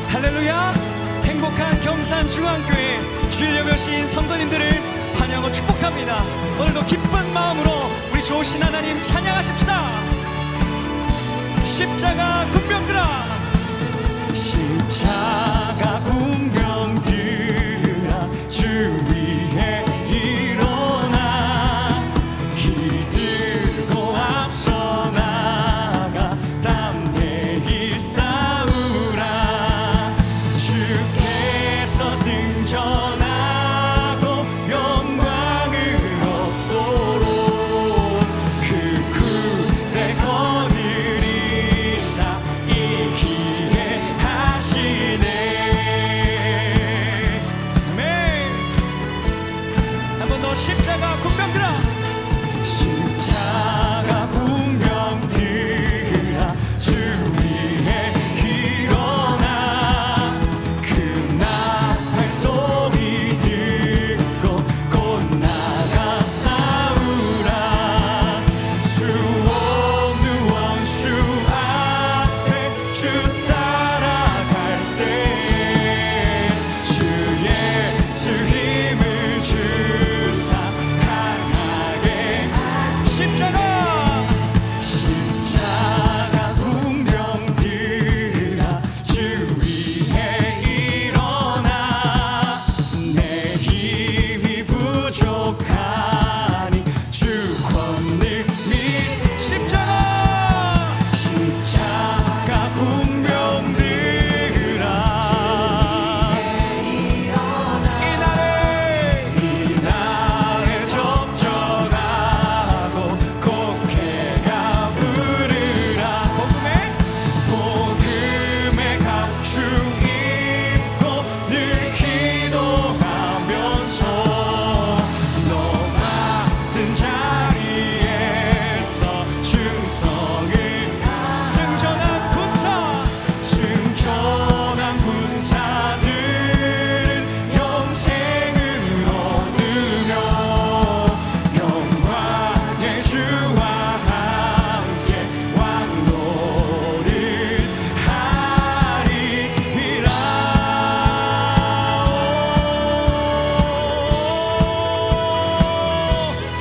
할렐루야. 행복한 경산중앙교회 주일 예배 오신 성도님들을 환영하고 축복합니다. 오늘도 기쁜 마음으로 우리 좋으신 하나님 찬양하십시다. 십자가 군병들아, 십자가 군병들아, 주 위에 일어나 길 들고 앞서 나가 담대히 싸우라. 주께서 승천하고 영광을 얻도록 그 구대 거느리사 이기게 하시네. 아멘. 한 번 더 십자가 군병들아, 십자가 군병들아, 주 위에 일어나 그 나팔 소리 듣고 곧 나가 싸우라. 수 없는 원수 앞에 주 따라갈 때 주 예수 힘을 주사 강하게. 십자가 십자가 군병들아, 주 위에 일어나 내 힘이 부족하니 주 권능 및 십자가 십자가 군병들아, 이날에 접전하고 곡해가 부르라. 복음의 갑주 입고 늘 기도하면서 너 맡은 자리에서 충성을. 승전한 군사들은 영생을 얻으며 영광의 주와 함께 왕노릇하리라.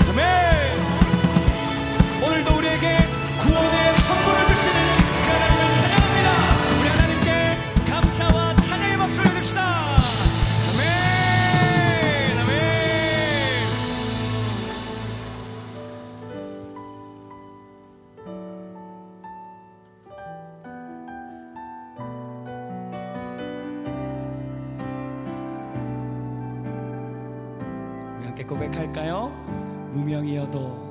아멘. 오늘도 우리에게 구원의 선물을 주시는 그 하나님을 찬양합니다. 우리 하나님께 감사와 찬양의 박수를 드립시다. 아멘. 아멘. 우리 함께 고백할까요? 무명이어도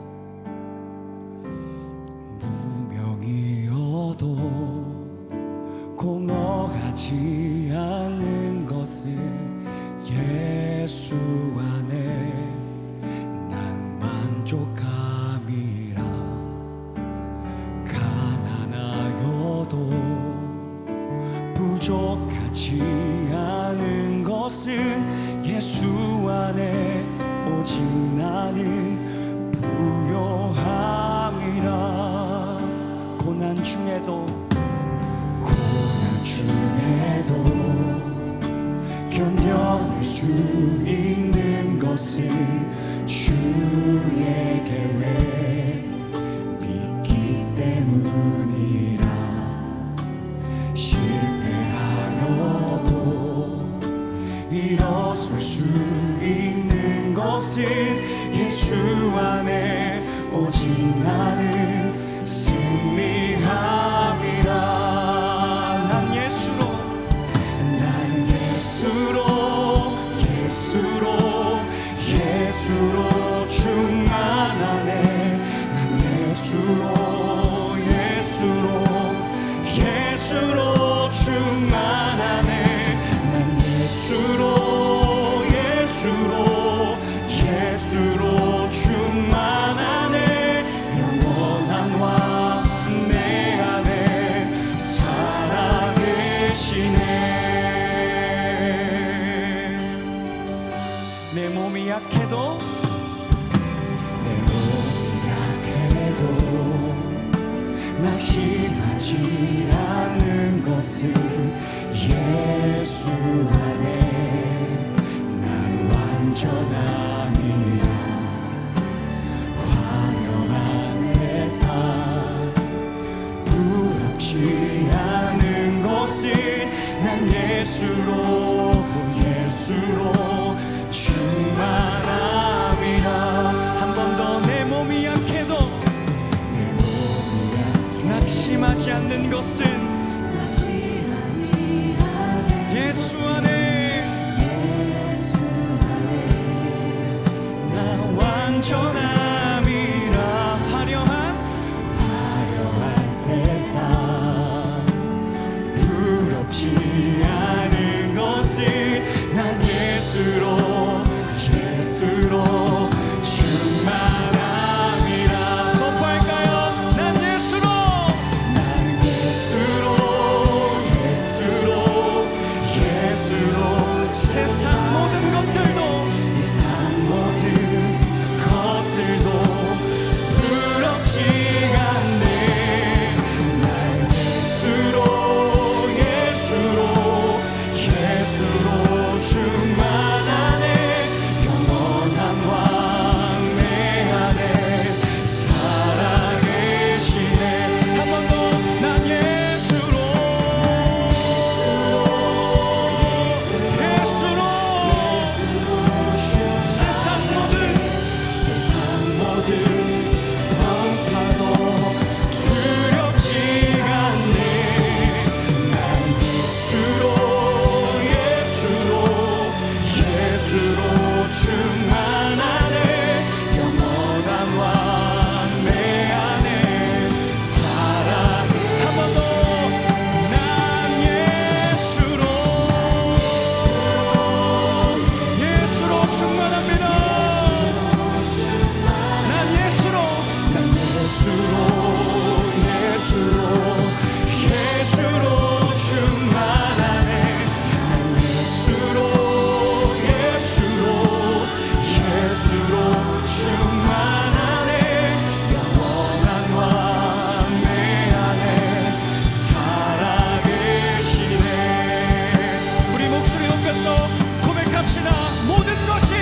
공허하지 않는 것은 예수 안에 난 만족함이라. 가난하여도 부족하지 않은 것은 예수 안에 오직 나는 부요함이라. 고난 중에도 견뎌낼 수 있는 것은 주의 계획 믿기 때문이라. 실패하여도 일어설 수 있는 것은 예수 안에 오직 나는 승리함이라. 예수로 충만하네. 난 예수로 충만하네. 난 예수로 충만하네. 영원한 왕 내 안에 살아계시네. 내 몸이 약해도 낙심하지 않는 것은 예수로 충만함이라. 한 번 더 내 몸이 약해도 낙심하지 않는 것은 예수 안에 나 완전함이라. 화려한 세상 부럽지 않은 것을 난 예수로 충만함이라. 선포할까요? 난 예수로 세상 모든 것들도 부럽지 않네. 난 예수로 충만하네. 영원한 왕 내 안에 살아계시네. 한 번 더 난 예수로 세상 모든 풍파도 두렵지 않네. 난 예수로 충만하네. 영원한 왕 내 안에 살아계. 한 번 더 난 예수로 충만합니다. 예수로 충만하네. 난 예수로 충만하네. 영원한 왕 내 안에 살아계시네. 우리 목소리 높여서 고백합시다. 모든 것이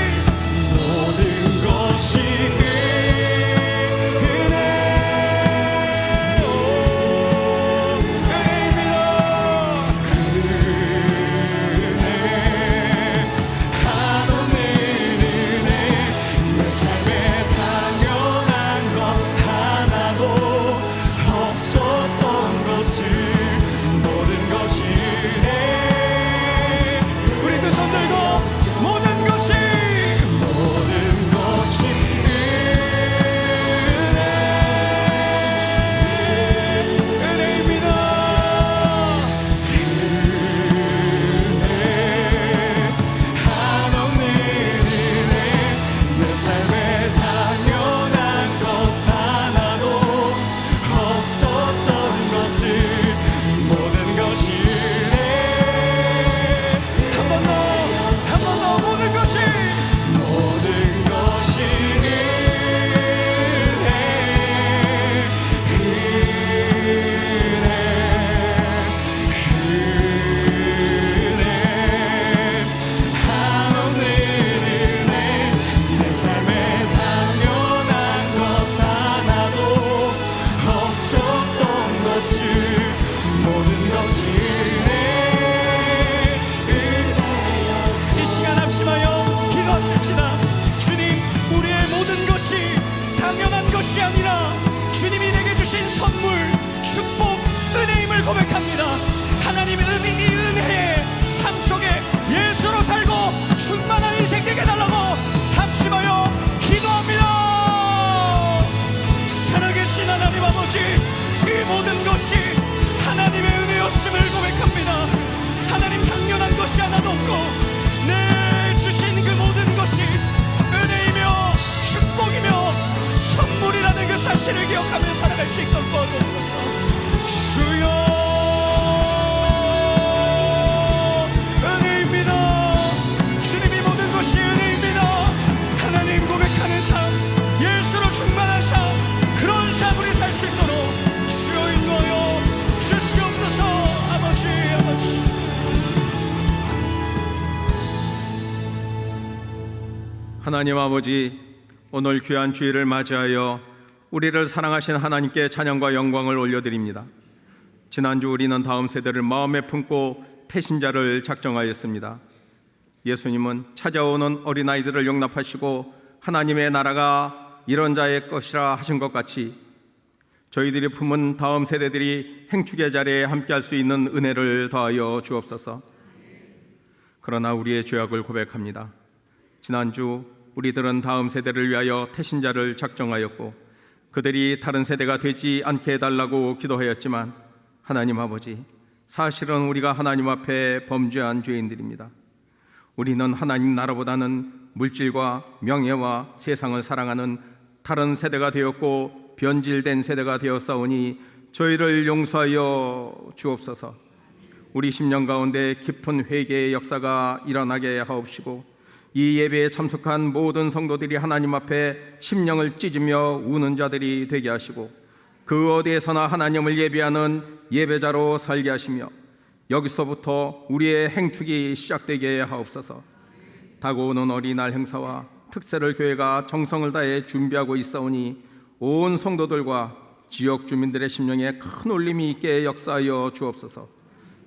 것이 아니라 주님이 내게 주신 선물, 축복, 은혜임을 고백합니다. 하나님의 이 은혜의 삶 속에 예수로 살고 충만한 인생 되게 해달라고 합심하여 기도합니다. 살아계신 하나님 아버지, 이 모든 것이 하나님의 은혜였음을 고백합니다. 하나님, 당연한 것이 하나도 없고 내 주신 그 모든 것이 은혜이며 축복이며 선물이라는 그 사실을 기억하며 살아갈 수 있도록 도와주옵소서. 주여, 은혜입니다. 주님이 모든 것이 은혜입니다. 하나님 고백하는 삶, 예수로 충만한 삶, 그런 삶 우리 살 수 있도록 주여 인도하여 주시옵소서. 아버지, 아버지. 하나님 아버지, 오늘 귀한 주일을 맞이하여 우리를 사랑하신 하나님께 찬양과 영광을 올려드립니다. 지난주 우리는 다음 세대를 마음에 품고 태신자를 작정하였습니다. 예수님은 찾아오는 어린아이들을 용납하시고 하나님의 나라가 이런 자의 것이라 하신 것 같이 저희들이 품은 다음 세대들이 행축의 자리에 함께할 수 있는 은혜를 더하여 주옵소서. 그러나 우리의 죄악을 고백합니다. 지난주 우리들은 다음 세대를 위하여 태신자를 작정하였고 그들이 다른 세대가 되지 않게 해달라고 기도하였지만 하나님 아버지, 사실은 우리가 하나님 앞에 범죄한 죄인들입니다. 우리는 하나님 나라보다는 물질과 명예와 세상을 사랑하는 다른 세대가 되었고 변질된 세대가 되었사오니 저희를 용서하여 주옵소서. 우리 심령 가운데 깊은 회개의 역사가 일어나게 하옵시고 이 예배에 참석한 모든 성도들이 하나님 앞에 심령을 찢으며 우는 자들이 되게 하시고 그 어디에서나 하나님을 예배하는 예배자로 살게 하시며 여기서부터 우리의 행축이 시작되게 하옵소서. 다가오는 어린이날 행사와 특세를 교회가 정성을 다해 준비하고 있사오니 온 성도들과 지역 주민들의 심령에 큰 울림이 있게 역사하여 주옵소서.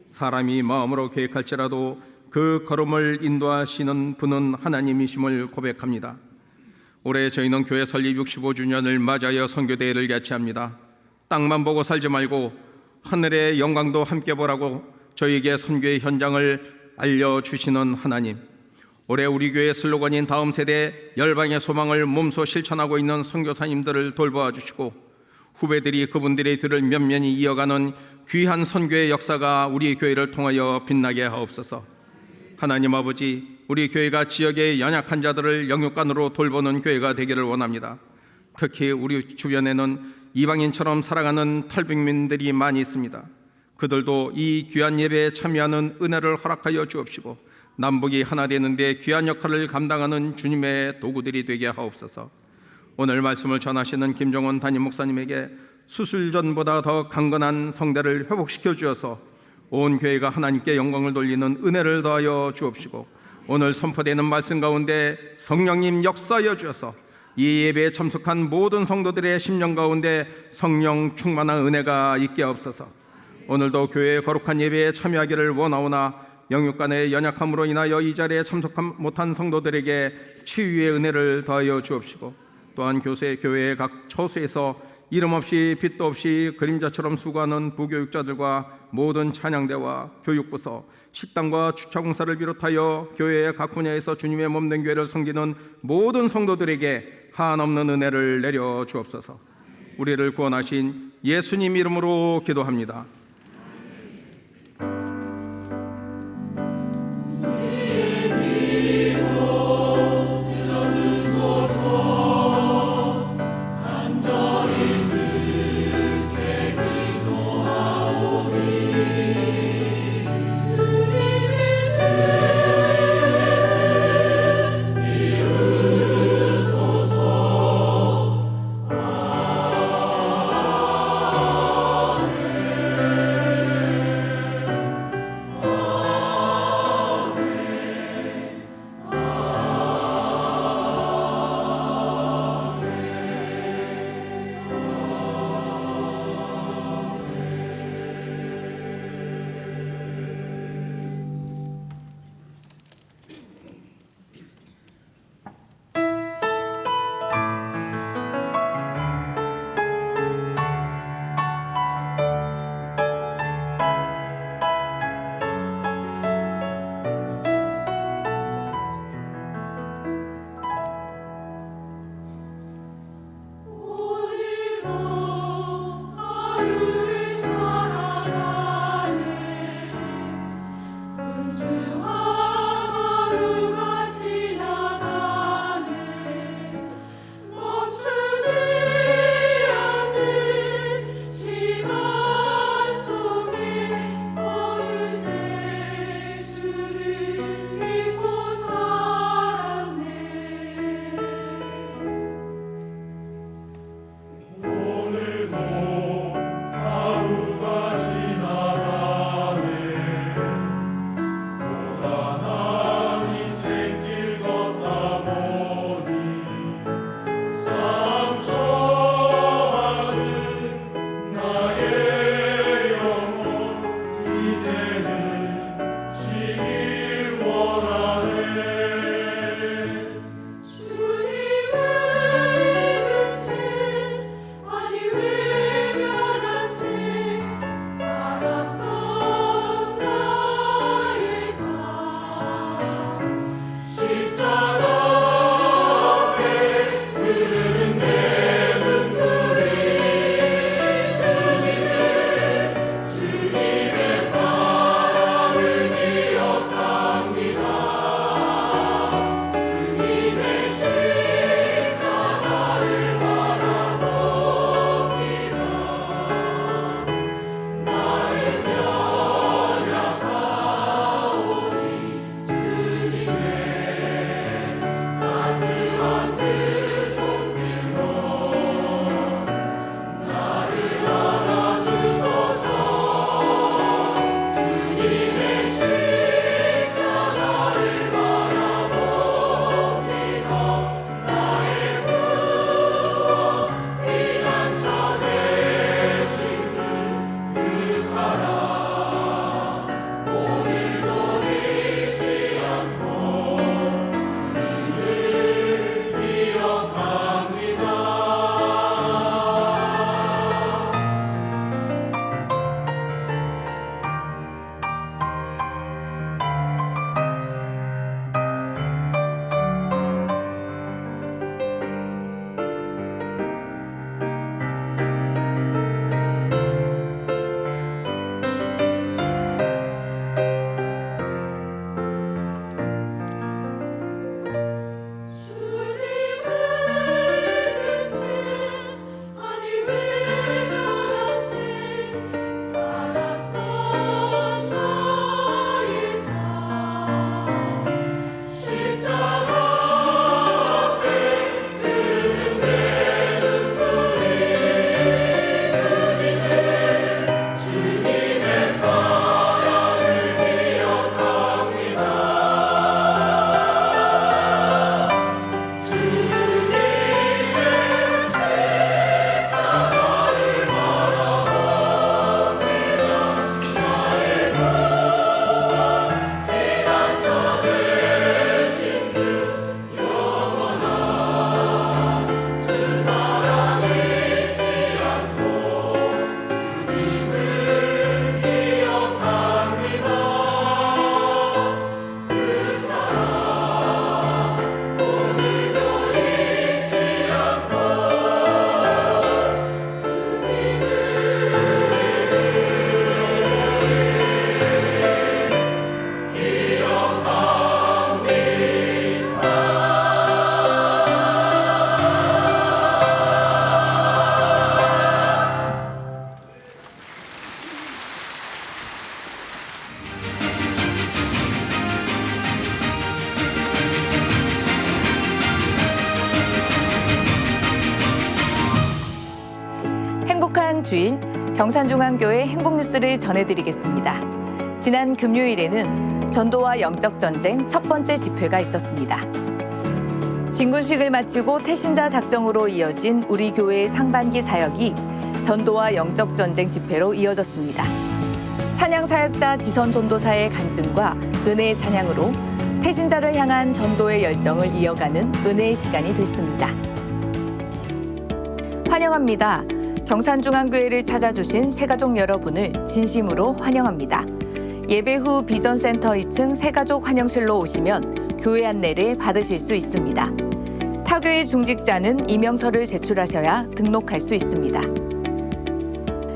사람이 마음으로 계획할지라도 그 걸음을 인도하시는 분은 하나님이심을 고백합니다. 올해 저희는 교회 설립 65주년을 맞이하여 선교대회를 개최합니다. 땅만 보고 살지 말고 하늘의 영광도 함께 보라고 저희에게 선교의 현장을 알려주시는 하나님, 올해 우리 교회 슬로건인 다음 세대 열방의 소망을 몸소 실천하고 있는 선교사님들을 돌보아 주시고 후배들이 그분들의 뒤를 면면히 이어가는 귀한 선교의 역사가 우리 교회를 통하여 빛나게 하옵소서. 하나님 아버지, 우리 교회가 지역의 연약한 자들을 영육간으로 돌보는 교회가 되기를 원합니다. 특히 우리 주변에는 이방인처럼 살아가는 탈북민들이 많이 있습니다. 그들도 이 귀한 예배에 참여하는 은혜를 허락하여 주옵시고 남북이 하나 되는 데 귀한 역할을 감당하는 주님의 도구들이 되게 하옵소서. 오늘 말씀을 전하시는 김종원 담임 목사님에게 수술 전보다 더 강건한 성대를 회복시켜 주어서 온 교회가 하나님께 영광을 돌리는 은혜를 더하여 주옵시고 오늘 선포되는 말씀 가운데 성령님 역사하여 주셔서 이 예배에 참석한 모든 성도들의 심령 가운데 성령 충만한 은혜가 있게 없어서 오늘도 교회의 거룩한 예배에 참여하기를 원하오나 영육간의 연약함으로 인하여 이 자리에 참석 못한 성도들에게 치유의 은혜를 더하여 주옵시고 또한 교회의 각 처소에서 이름 없이 빛도 없이 그림자처럼 수고하는 부교육자들과 모든 찬양대와 교육부서, 식당과 주차공사를 비롯하여 교회의 각 분야에서 주님의 몸된 교회를 섬기는 모든 성도들에게 한없는 은혜를 내려 주옵소서. 우리를 구원하신 예수님 이름으로 기도합니다. 주일 경산중앙교회 행복뉴스를 전해드리겠습니다. 지난 금요일에는 전도와 영적 전쟁 첫 번째 집회가 있었습니다. 진군식을 마치고 태신자 작정으로 이어진 우리 교회의 상반기 사역이 전도와 영적 전쟁 집회로 이어졌습니다. 찬양 사역자 지선 전도사의 간증과 은혜의 찬양으로 태신자를 향한 전도의 열정을 이어가는 은혜의 시간이 됐습니다. 환영합니다. 경산중앙교회를 찾아주신 새가족 여러분을 진심으로 환영합니다. 예배 후 비전센터 2층 새가족 환영실로 오시면 교회 안내를 받으실 수 있습니다. 타교의 중직자는 이명서를 제출하셔야 등록할 수 있습니다.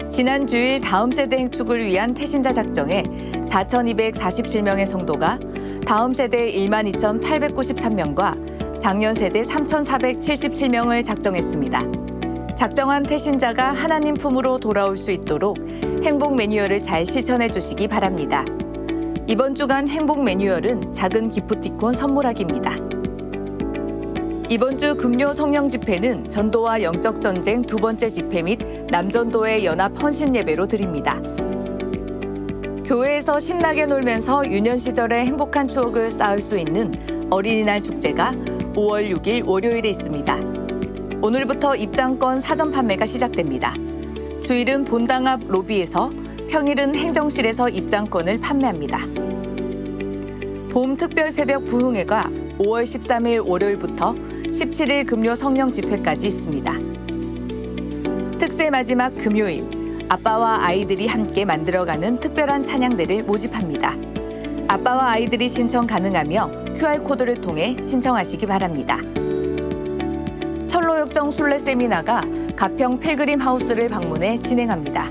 지난 주일 다음 세대 행축을 위한 태신자 작정에 4,247명의 성도가 다음 세대 12,893명과 작년 세대 3,477명을 작정했습니다. 작정한 태신자가 하나님 품으로 돌아올 수 있도록 행복 매뉴얼을 잘 실천해 주시기 바랍니다. 이번 주간 행복 매뉴얼은 작은 기프티콘 선물하기입니다. 이번 주 금요 성령 집회는 전도와 영적 전쟁 두 번째 집회 및 남전도의 연합 헌신 예배로 드립니다. 교회에서 신나게 놀면서 유년 시절의 행복한 추억을 쌓을 수 있는 어린이날 축제가 5월 6일 월요일에 있습니다. 오늘부터 입장권 사전 판매가 시작됩니다. 주일은 본당 앞 로비에서, 평일은 행정실에서 입장권을 판매합니다. 봄 특별 새벽 부흥회가 5월 13일 월요일부터 17일 금요 성령 집회까지 있습니다. 특세 마지막 금요일, 아빠와 아이들이 함께 만들어가는 특별한 찬양들을 모집합니다. 아빠와 아이들이 신청 가능하며 QR코드를 통해 신청하시기 바랍니다. 철로역정 순례 세미나가 가평 필그림 하우스를 방문해 진행합니다.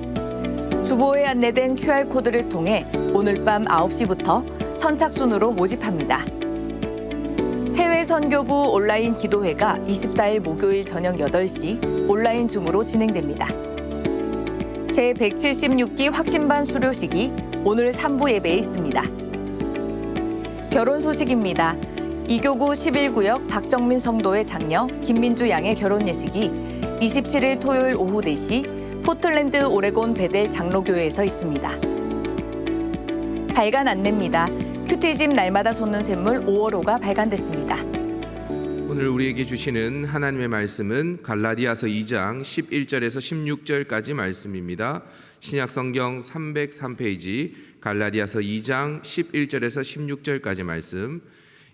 주보에 안내된 QR코드를 통해 오늘 밤 9시부터 선착순으로 모집합니다. 해외 선교부 온라인 기도회가 24일 목요일 저녁 8시 온라인 줌으로 진행됩니다. 제176기 확신반 수료식이 오늘 3부 예배에 있습니다. 결혼 소식입니다. 이교구 11구역 박정민 성도의 장녀 김민주 양의 결혼 예식이 27일 토요일 오후 4시 포틀랜드 오레곤 베델 장로교회에서 있습니다. 발간 안내입니다. 큐티집 날마다 솟는 샘물 5월호가 발간됐습니다. 오늘 우리에게 주시는 하나님의 말씀은 갈라디아서 2장 11절에서 16절까지 말씀입니다. 신약성경 303페이지 갈라디아서 2장 11절에서 16절까지 말씀.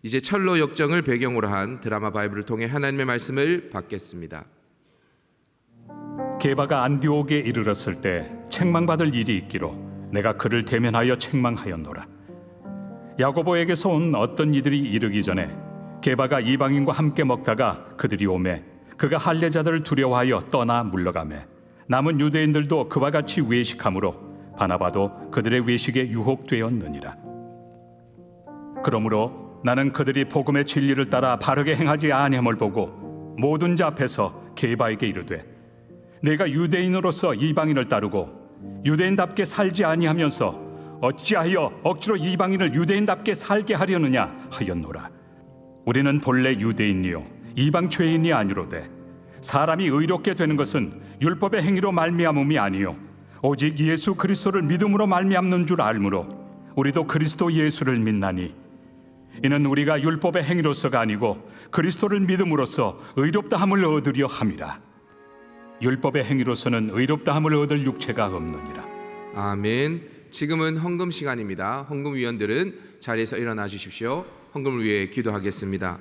이제 철로 역정을 배경으로 한 드라마 바이블을 통해 하나님의 말씀을 받겠습니다. 게바가 안디옥에 이르렀을 때 책망받을 일이 있기로 내가 그를 대면하여 책망하였노라. 야고보에게서 온 어떤 이들이 이르기 전에 게바가 이방인과 함께 먹다가 그들이 오매 그가 할례자들을 두려워하여 떠나 물러가매 남은 유대인들도 그와 같이 외식하므로 바나바도 그들의 외식에 유혹되었느니라. 그러므로 나는 그들이 복음의 진리를 따라 바르게 행하지 아니함을 보고 모든 자 앞에서 게바에게 이르되 내가 유대인으로서 이방인을 따르고 유대인답게 살지 아니하면서 어찌하여 억지로 이방인을 유대인답게 살게 하려느냐 하였노라. 우리는 본래 유대인이요 이방 죄인이 아니로되 사람이 의롭게 되는 것은 율법의 행위로 말미암음이 아니요 오직 예수 그리스도를 믿음으로 말미암는 줄 알므로 우리도 그리스도 예수를 믿나니 이는 우리가 율법의 행위로서가 아니고 그리스도를 믿음으로써 의롭다함을 얻으려 함이라. 율법의 행위로서는 의롭다함을 얻을 육체가 없느니라. 아멘. 지금은 헌금 시간입니다. 헌금위원들은 자리에서 일어나 주십시오. 헌금을 위해 기도하겠습니다.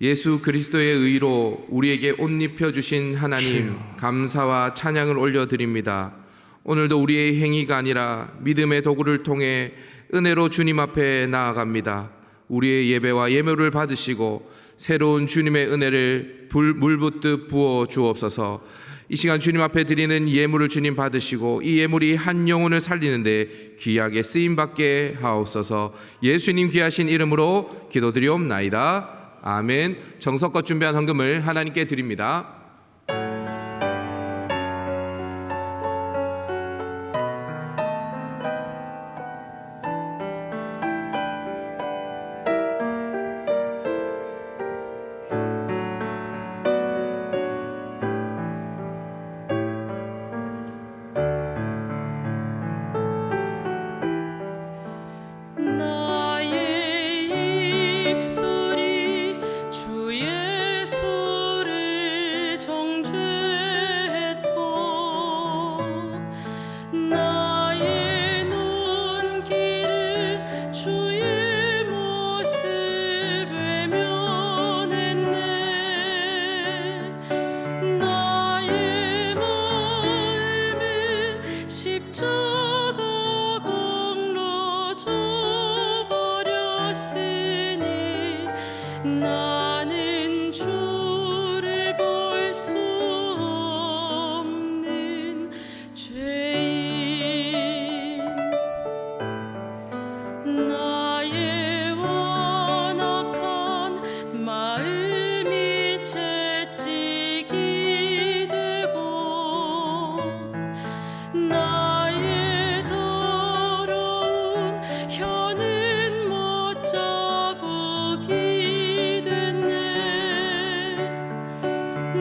예수 그리스도의 의로 우리에게 옷 입혀주신 하나님, 감사와 찬양을 올려드립니다. 오늘도 우리의 행위가 아니라 믿음의 도구를 통해 은혜로 주님 앞에 나아갑니다. 우리의 예배와 예물을 받으시고 새로운 주님의 은혜를 물붓듯 부어 주옵소서. 이 시간 주님 앞에 드리는 예물을 주님 받으시고 이 예물이 한 영혼을 살리는데 귀하게 쓰임받게 하옵소서. 예수님 귀하신 이름으로 기도드리옵나이다. 아멘. 정성껏 준비한 헌금을 하나님께 드립니다. 입술이 주 예수를 정죄했고 나의 눈길은 주의 모습 외면했네. 나의 마음은 십자가 공로 줘버렸으니 나는 주를 볼 수 없는 죄인. 나의 완악한 마음이 채찍이 되고 나의 더러운 혀는 못자국이 됐네.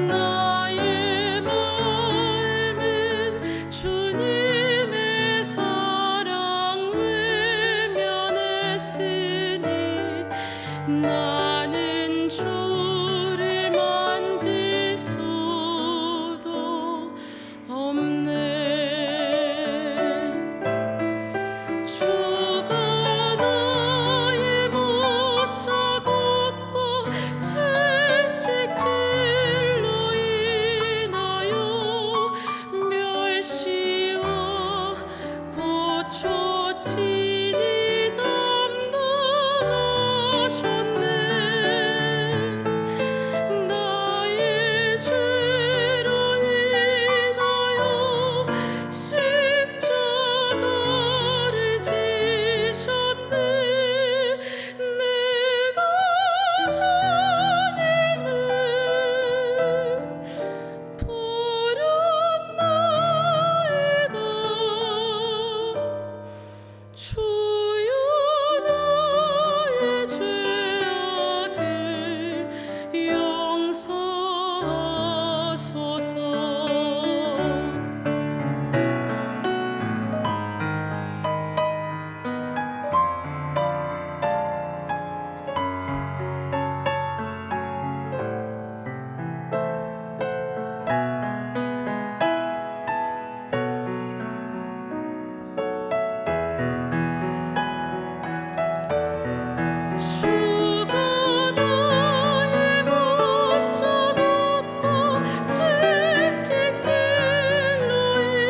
나의 마음은 주님의 사랑 외면했으니 나는 주를 만질 수도 없네. 주가 나의 못자국고 채찍질로 인하여 멸시와 고초치니 담당하셨네. 나의 죄로 인하여 십자가를 지셨네. 내가 주님을 버렸나이다. 주여 나의 죄악을 용서하소서. 주가 나의 못자국고 채찍질로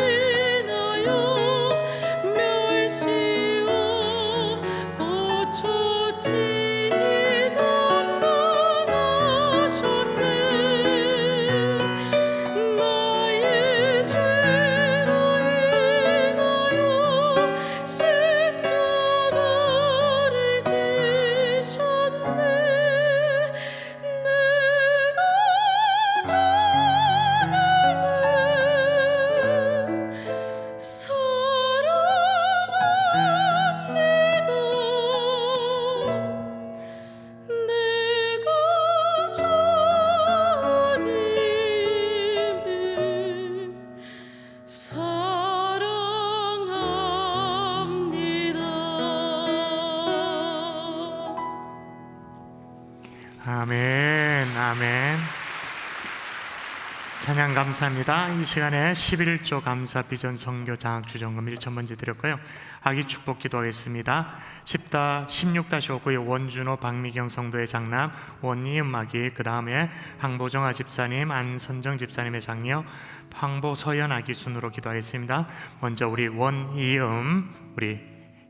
인하여 멸시와 고초치니 담당하셨네. 나의 죄로 인하여 십자가를 지셨네. 내가 주님을 사랑합니다. 내가 주님을 사랑합니다. 아멘, 아멘. 찬양 감사합니다. 이 시간에 11조 감사 비전 선교 장학 주정금 1,000번째 드렸고요. 아기 축복 기도하겠습니다. 16-59의 원준호 박미경 성도의 장남 원이음 아기, 그 다음에 항보정아 집사님, 안선정 집사님의 장녀 황보서연 아기 순으로 기도하겠습니다. 먼저 우리 원이음 우리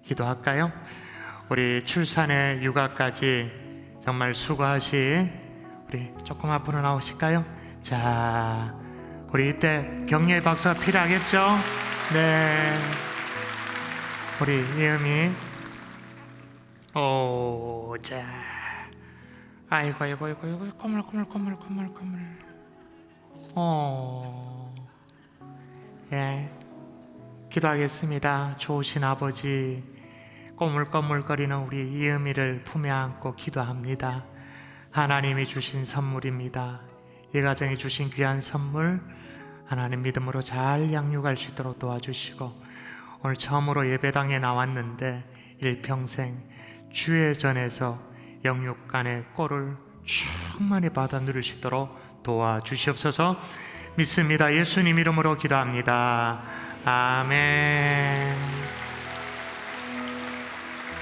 기도할까요? 우리 출산에 육아까지 정말 수고하신 우리 조금 앞으로 나오실까요? 자, 우리 이때 격려의 박수가 필요하겠죠? 네, 우리 이음이 자, 아이고 꼬물꼬물 예, 기도하겠습니다. 좋으신 아버지, 꼬물꼬물거리는 우리 이음이를 품에 안고 기도합니다. 하나님이 주신 선물입니다. 이 가정이 주신 귀한 선물 하나님 믿음으로 잘 양육할 수 있도록 도와주시고, 오늘 처음으로 예배당에 나왔는데 일평생 주의 전에서 영육간의 꼴을 충만히 받아 누릴 수 있도록 도와주시옵소서. 믿습니다. 예수님 이름으로 기도합니다. 아멘.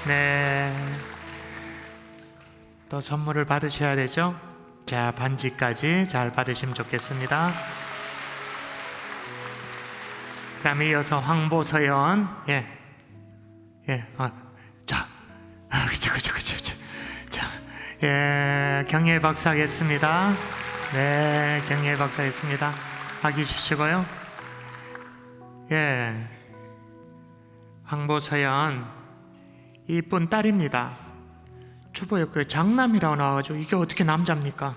네. 또 선물을 받으셔야 되죠? 자, 반지까지 잘 받으시면 좋겠습니다. 그다음에 이어서 황보서연, 그쵸. 자, 경례 박사하겠습니다. 네, 경례 박사하겠습니다. 아기 주시고요. 황보서연, 이쁜 딸입니다. 주보에 그 장남이라고 나와가지고 이게 어떻게 남자입니까?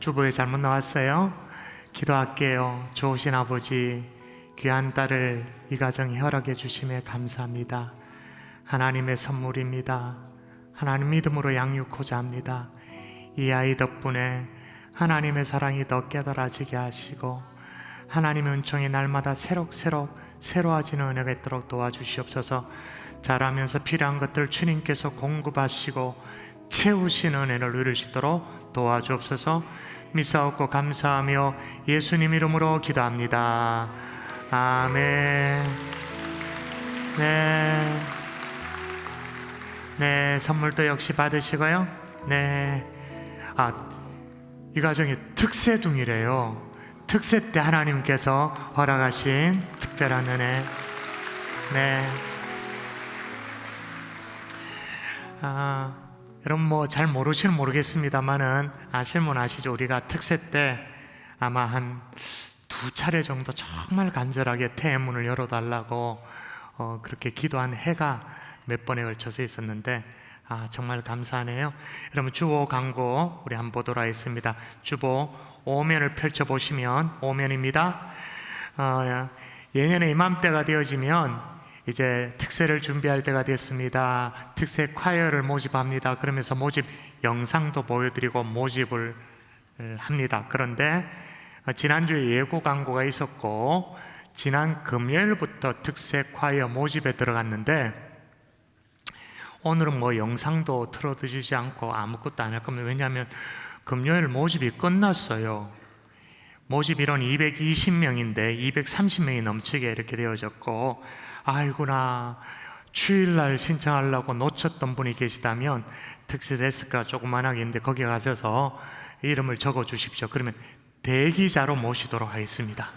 주보에 잘못 나왔어요. 기도할게요. 좋으신 아버지, 귀한 딸을 이 가정에 허락해 주심에 감사합니다. 하나님의 선물입니다. 하나님 믿음으로 양육하자 합니다. 이 아이 덕분에 하나님의 사랑이 더 깨달아지게 하시고 하나님의 은총이 날마다 새로워지는 은혜가 있도록 도와주시옵소서. 자라면서 필요한 것들 주님께서 공급하시고 채우시는 은혜를 누릴 수 있도록 도와주옵소서. 믿사옵고 감사하며 예수님 이름으로 기도합니다. 아멘. 네, 선물도 역시 받으시고요. 네, 이 가정이 특세둥이래요. 특세 때 하나님께서 허락하신 특별한 은혜. 네. 여러분 뭐 잘 모르시는 모르겠습니다만은 아실면 아시죠? 우리가 특세 때 아마 한 2차례 정도 정말 간절하게 태문을 열어달라고 그렇게 기도한 해가 몇 번에 걸쳐서 있었는데 정말 감사하네요. 여러분 주보 광고 우리 한번 보도록 하겠습니다. 주보 5면을 펼쳐보시면 5면입니다. 예년에 이맘때가 되어지면 이제 특세를 준비할 때가 됐습니다. 특세 콰이어를 모집합니다. 그러면서 모집 영상도 보여드리고 모집을 합니다. 그런데 지난주에 예고 광고가 있었고 지난 금요일부터 특세 콰이어 모집에 들어갔는데 오늘은 뭐 영상도 틀어드리지 않고 아무것도 안 할 겁니다. 왜냐하면 금요일 모집이 끝났어요. 모집 인원 220명인데 230명이 넘치게 이렇게 되어졌고 아이구나, 주일날 신청하려고 놓쳤던 분이 계시다면 특세 데스크가 조그만하게 있는데 거기 가셔서 이름을 적어 주십시오. 그러면 대기자로 모시도록 하겠습니다.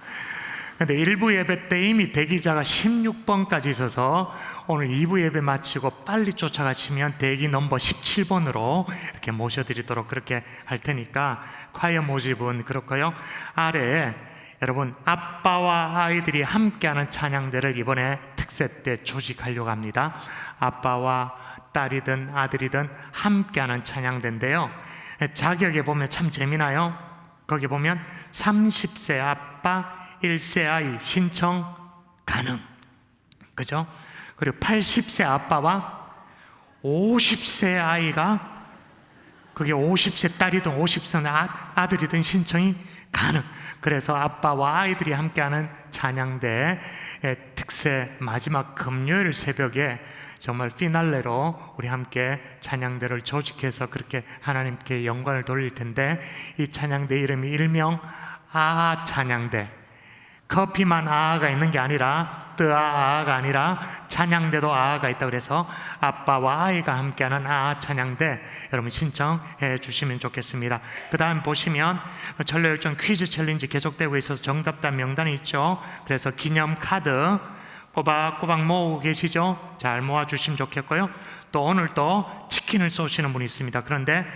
근데 1부 예배 때 이미 대기자가 16번까지 있어서 오늘 2부 예배 마치고 빨리 쫓아가시면 대기 넘버 17번으로 이렇게 모셔드리도록 그렇게 할 테니까 콰이어 모집은 그렇고요. 아래에 여러분 아빠와 아이들이 함께하는 찬양대를 이번에 특세 때 조직하려고 합니다. 아빠와 딸이든 아들이든 함께하는 찬양대인데요. 자격에 보면 참 재미나요. 거기 보면 30세 아빠 1세 아이 신청 가능, 그죠? 그리고 80세 아빠와 50세 아이가 그게 50세 딸이든 50세 아들이든 신청이 가능. 그래서 아빠와 아이들이 함께하는 찬양대 특세 마지막 금요일 새벽에 정말 피날레로 우리 함께 찬양대를 조직해서 그렇게 하나님께 영광을 돌릴 텐데 이 찬양대 이름이 일명 찬양대. 커피만 아가 있는 게 아니라 뜨아가 아니라 찬양대도 아가 있다. 그래서 아빠와 아이가 함께하는 찬양대 여러분 신청해 주시면 좋겠습니다. 그 다음 보시면 전래열정 퀴즈 챌린지 계속되고 있어서 정답단 명단이 있죠. 그래서 기념 카드 꼬박꼬박 모으고 계시죠. 잘 모아주시면 좋겠고요. 또 오늘 또 치킨을 쏘시는 분이 있습니다. 그런데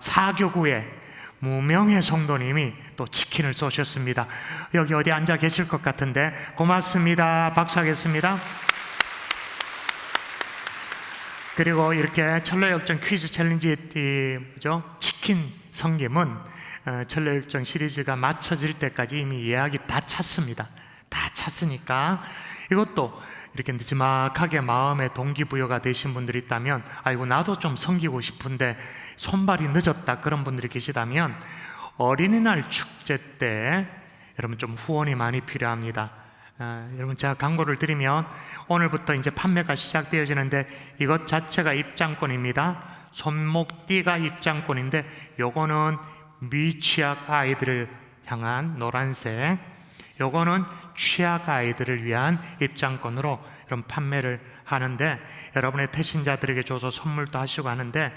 사교구에 무명의 성도님이 또 치킨을 쏘셨습니다. 여기 어디 앉아 계실 것 같은데 고맙습니다. 박수하겠습니다. 그리고 이렇게 철로역정 퀴즈 챌린지 치킨 성김은 철로역정 시리즈가 맞춰질 때까지 이미 예약이 다 찼습니다. 다 찼으니까 이것도 이렇게 늦지막하게 마음에 동기부여가 되신 분들이 있다면 아이고 나도 좀 섬기고 싶은데 손발이 늦었다 그런 분들이 계시다면 어린이날 축제 때 여러분 좀 후원이 많이 필요합니다. 여러분 제가 광고를 드리면 오늘부터 이제 판매가 시작되어지는데 이것 자체가 입장권입니다. 손목띠가 입장권인데 요거는 미취학 아이들을 향한 노란색, 요거는 취학 아이들을 위한 입장권으로 이런 판매를 하는데, 여러분의 태신자들에게 줘서 선물도 하시고 하는데,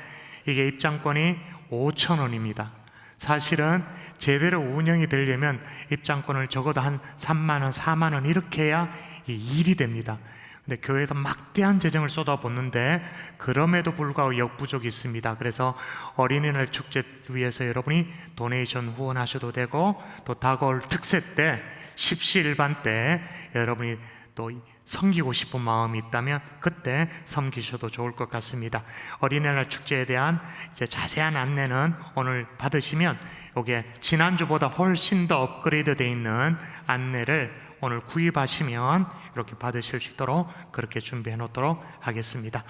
이게 입장권이 5,000원입니다. 사실은 제대로 운영이 되려면 입장권을 적어도 한 3만 원, 4만 원 이렇게 해야 이 일이 됩니다. 근데 교회에서 막대한 재정을 쏟아붓는데 그럼에도 불구하고 역부족이 있습니다. 그래서 어린이날 축제 위해서 여러분이 도네이션 후원하셔도 되고, 또 다가올 특세 때, 십시일반 때 여러분이 또 섬기고 싶은 마음이 있다면 그때 섬기셔도 좋을 것 같습니다. 어린이날 축제에 대한 이제 자세한 안내는 오늘 받으시면, 이게 지난주보다 훨씬 더 업그레이드 되어 있는 안내를 오늘 구입하시면 이렇게 받으실 수 있도록 그렇게 준비해 놓도록 하겠습니다.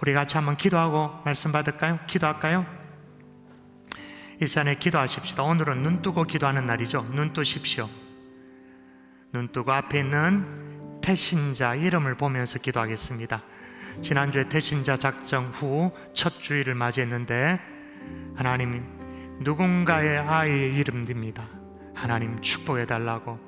우리 같이 한번 기도하고 말씀 받을까요? 기도할까요? 이 시간에 기도하십시다. 오늘은 눈 뜨고 기도하는 날이죠. 눈 뜨십시오. 눈 뜨고 앞에 있는 태신자 이름을 보면서 기도하겠습니다. 지난주에 태신자 작정 후 첫 주일을 맞이했는데, 하나님, 누군가의 아이의 이름입니다. 하나님 축복해 달라고,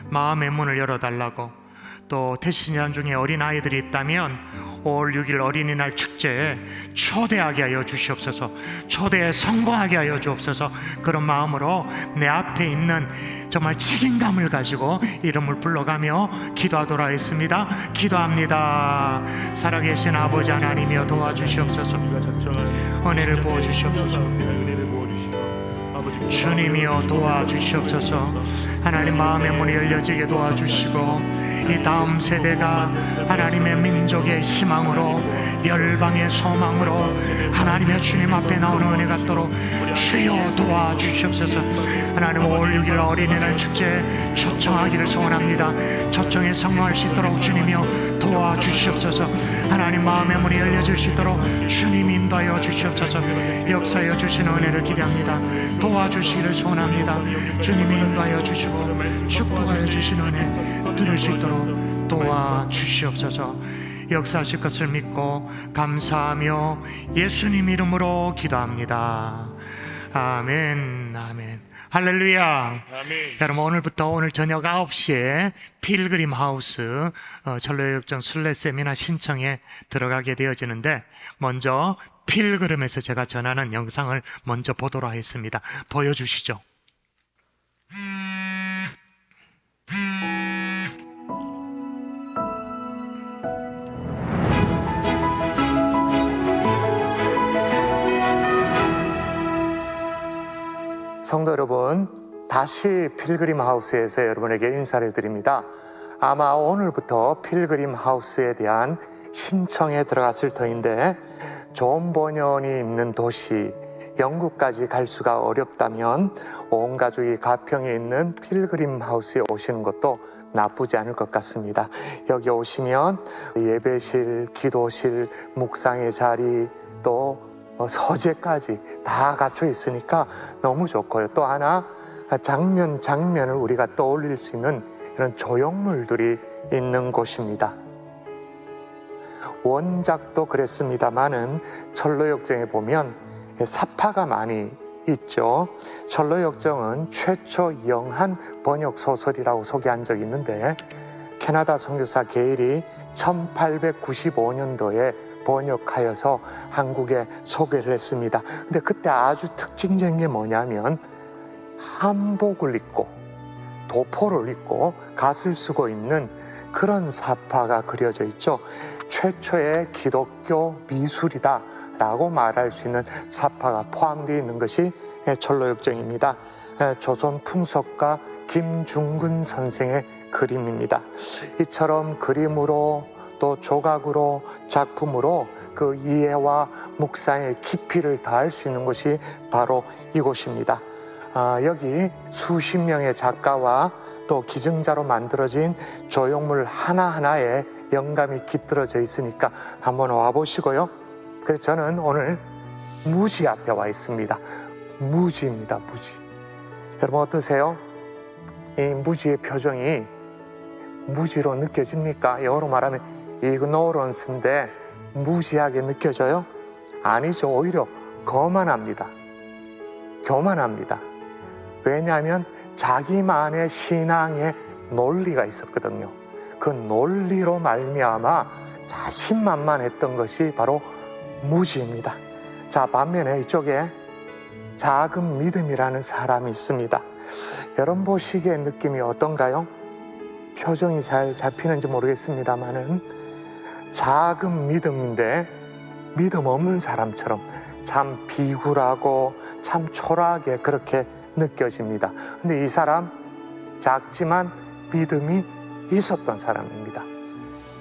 마음의 문을 열어달라고, 또 태신자 중에 어린아이들이 있다면 5월 6일 어린이날 축제에 초대하게 하여 주시옵소서. 초대에 성공하게 하여 주옵소서. 그런 마음으로 내 앞에 있는 정말 책임감을 가지고 이름을 불러가며 기도하도록 하겠습니다. 기도합니다. 살아계신 아버지 하나님이여 도와주시옵소서. 은혜를 부어주시옵소서. 주님이여 도와주시옵소서. 하나님 마음의 문이 열려지게 도와주시고, 이 다음 세대가 하나님의 민족의 희망으로, 열방의 소망으로 하나님의 주님 앞에 나오는 은혜 갖도록 주여 도와주시옵소서. 하나님 5월 6일 어린이날 축제에 초청하기를 소원합니다. 초청에 성공할 수 있도록 주님이여 도와주시옵소서. 하나님 마음의 문이 열려질 수 있도록 주님 인도하여 주시옵소서. 역사하여 주시는 은혜를 기대합니다. 도와주시기를 소원합니다. 주님이 인도하여 주시고 축복하여 주시는 은혜 누릴 수 있도록 도와주시옵소서. 역사하실 것을 믿고 감사하며 예수님 이름으로 기도합니다. 아멘, 아멘. 할렐루야. 아멘. 여러분, 오늘부터 오늘 저녁 9시에 필그림 하우스 철로역정 순례 세미나 신청에 들어가게 되어지는데, 먼저 필그림에서 제가 전하는 영상을 먼저 보도록 하겠습니다. 보여주시죠. 성도 여러분, 다시 필그림 하우스에서 여러분에게 인사를 드립니다. 아마 오늘부터 필그림 하우스에 대한 신청에 들어갔을 터인데, 존 버년이 있는 도시 영국까지 갈 수가 어렵다면 온 가족이 가평에 있는 필그림 하우스에 오시는 것도 나쁘지 않을 것 같습니다. 여기 오시면 예배실, 기도실, 묵상의 자리, 또 서재까지 다 갖춰 있으니까 너무 좋고요. 또 하나, 장면을 우리가 떠올릴 수 있는 이런 조형물들이 있는 곳입니다. 원작도 그랬습니다만은 철로역정에 보면 사파가 많이 있죠. 철로역정은 최초 영한 번역 소설이라고 소개한 적이 있는데, 캐나다 선교사 게일이 1895년도에 번역하여서 한국에 소개를 했습니다. 근데 그때 아주 특징적인 게 뭐냐면, 한복을 입고 도포를 입고 갓을 쓰고 있는 그런 사파가 그려져 있죠. 최초의 기독교 미술이다 라고 말할 수 있는 사파가 포함되어 있는 것이 철로역정입니다. 조선 풍속가 김중근 선생의 그림입니다. 이처럼 그림으로 또 조각으로 작품으로 그 이해와 묵상의 깊이를 더할 수 있는 곳이 바로 이곳입니다. 여기 수십 명의 작가와 또 기증자로 만들어진 조형물 하나하나에 영감이 깃들어져 있으니까 한번 와보시고요. 그래서 저는 오늘 무지 앞에 와 있습니다. 무지입니다, 무지. 여러분 어떠세요? 이 무지의 표정이 무지로 느껴집니까? 영어로 말하면 ignorance인데 무지하게 느껴져요? 아니죠. 오히려 거만합니다. 교만합니다. 왜냐하면 자기만의 신앙의 논리가 있었거든요. 그 논리로 말미암아 자신만만했던 것이 바로 무지입니다. 자, 반면에 이쪽에 작은 믿음이라는 사람이 있습니다. 여러분 보시기에 느낌이 어떤가요? 표정이 잘 잡히는지 모르겠습니다만은 작은 믿음인데 믿음 없는 사람처럼 참 비굴하고 참 초라하게 그렇게 느껴집니다. 근데 이 사람 작지만 믿음이 있었던 사람입니다.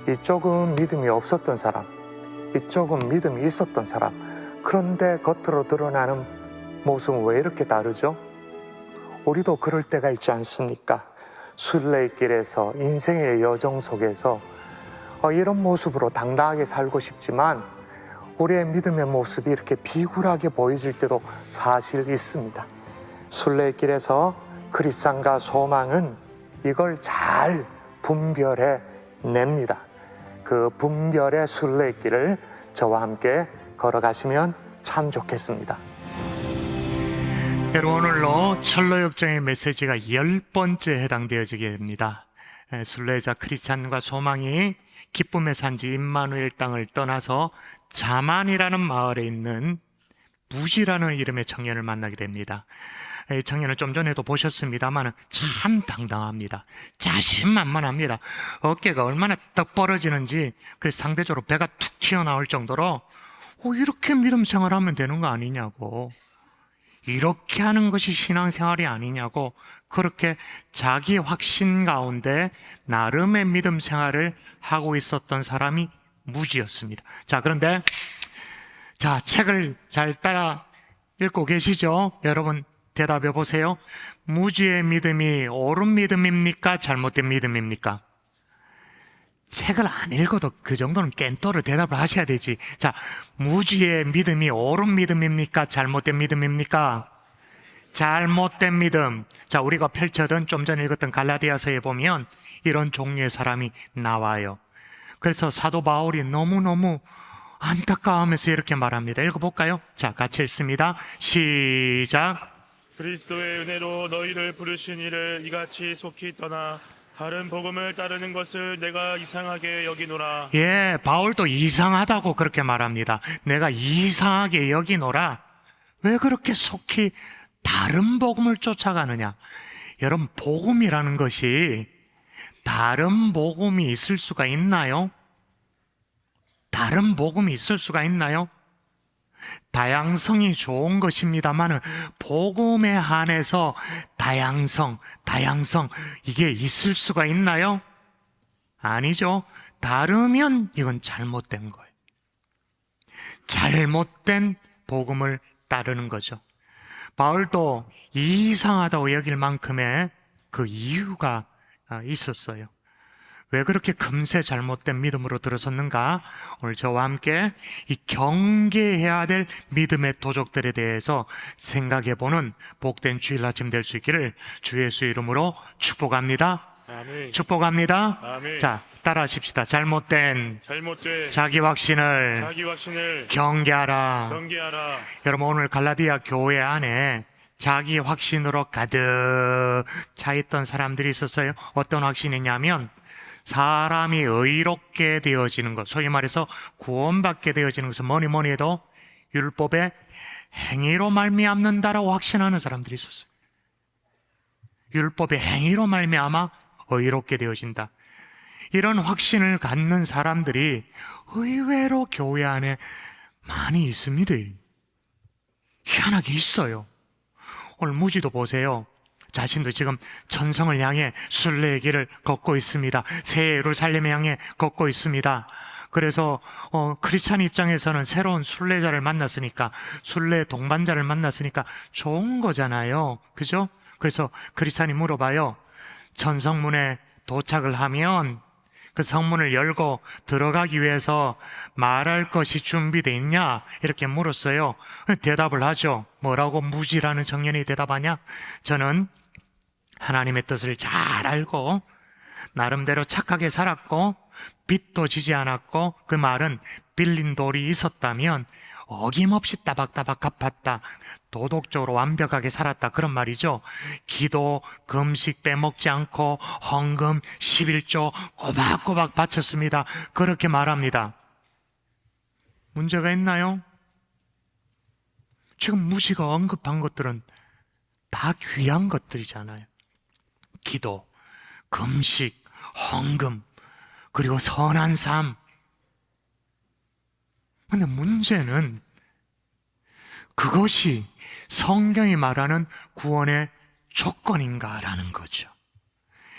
이쪽은 믿음이 없었던 사람, 이쪽은 믿음이 있었던 사람. 그런데 겉으로 드러나는 모습은 왜 이렇게 다르죠? 우리도 그럴 때가 있지 않습니까? 순례길에서 인생의 여정 속에서 이런 모습으로 당당하게 살고 싶지만 우리의 믿음의 모습이 이렇게 비굴하게 보여질 때도 사실 있습니다. 순례길에서 그리스도과 소망은 이걸 잘 분별해 냅니다. 그 분별의 순례길을 저와 함께 걸어가시면 참 좋겠습니다. 여러분, 오늘로 철로역정의 메시지가 10번째 해당되어지게 됩니다. 순례자 크리스찬과 소망이 기쁨의 산지 임마누엘 땅을 떠나서 자만이라는 마을에 있는 무지라는 이름의 청년을 만나게 됩니다. 이 청년은 좀 전에도 보셨습니다만 참 당당합니다. 자신만만합니다. 어깨가 얼마나 떡 벌어지는지 그래서 상대적으로 배가 툭 튀어나올 정도로 이렇게 믿음 생활하면 되는 거 아니냐고, 이렇게 하는 것이 신앙생활이 아니냐고, 그렇게 자기 확신 가운데 나름의 믿음 생활을 하고 있었던 사람이 무지였습니다. 자, 그런데 책을 잘 따라 읽고 계시죠? 여러분 대답해 보세요. 무지의 믿음이 옳은 믿음입니까? 잘못된 믿음입니까? 책을 안 읽어도 그 정도는 깬또를 대답을 하셔야 되지. 자, 무지의 믿음이 옳은 믿음입니까? 잘못된 믿음입니까? 잘못된 믿음. 자, 우리가 펼쳐던 좀 전에 읽었던 갈라디아서에 보면 이런 종류의 사람이 나와요. 그래서 사도 바울이 너무너무 안타까워하면서 이렇게 말합니다. 읽어볼까요? 자, 같이 읽습니다. 시작. 그리스도의 은혜로 너희를 부르신 이를 이같이 속히 떠나 다른 복음을 따르는 것을 내가 이상하게 여기노라. 예, 바울도 이상하다고 그렇게 말합니다. 내가 이상하게 여기노라. 왜 그렇게 속히 다른 복음을 쫓아가느냐? 여러분, 복음이라는 것이 다른 복음이 있을 수가 있나요? 다른 복음이 있을 수가 있나요? 다양성이 좋은 것입니다만 복음에 한해서 다양성 이게 있을 수가 있나요? 아니죠. 다르면 이건 잘못된 거예요. 잘못된 복음을 따르는 거죠. 바울도 이상하다고 여길 만큼의 그 이유가 있었어요. 왜 그렇게 금세 잘못된 믿음으로 들어섰는가? 오늘 저와 함께 이 경계해야 될 믿음의 도적들에 대해서 생각해보는 복된 주일 아침 될 수 있기를 주 예수 이름으로 축복합니다. 아멘. 축복합니다. 아멘. 자, 따라 하십시다. 잘못된 자기 확신을 경계하라. 여러분, 오늘 갈라디아 교회 안에 자기 확신으로 가득 차 있던 사람들이 있었어요. 어떤 확신이냐면 사람이 의롭게 되어지는 것, 소위 말해서 구원받게 되어지는 것은 뭐니 해도 율법의 행위로 말미암는다라고 확신하는 사람들이 있었어요. 율법의 행위로 말미암아 의롭게 되어진다. 이런 확신을 갖는 사람들이 의외로 교회 안에 많이 있습니다. 희한하게 있어요. 오늘 무지도 보세요. 자신도 지금 천성을 향해 순례의 길을 걷고 있습니다. 새 예루살렘을 향해 걷고 있습니다. 그래서 크리스찬 입장에서는 새로운 순례자를 만났으니까, 순례 동반자를 만났으니까 좋은 거잖아요. 그죠? 그래서 크리스찬이 물어봐요. 천성문에 도착을 하면 그 성문을 열고 들어가기 위해서 말할 것이 준비되어 있냐? 이렇게 물었어요. 대답을 하죠. 뭐라고 무지라는 청년이 대답하냐? 저는 하나님의 뜻을 잘 알고 나름대로 착하게 살았고 빚도 지지 않았고, 그 말은 빌린 돌이 있었다면 어김없이 따박따박 갚았다. 도덕적으로 완벽하게 살았다. 그런 말이죠. 기도, 금식 빼먹지 않고 헌금, 11조 꼬박꼬박 바쳤습니다. 그렇게 말합니다. 문제가 있나요? 지금 무지가 언급한 것들은 다 귀한 것들이잖아요. 기도, 금식, 헌금, 그리고 선한 삶. 근데 문제는 그것이 성경이 말하는 구원의 조건인가라는 거죠.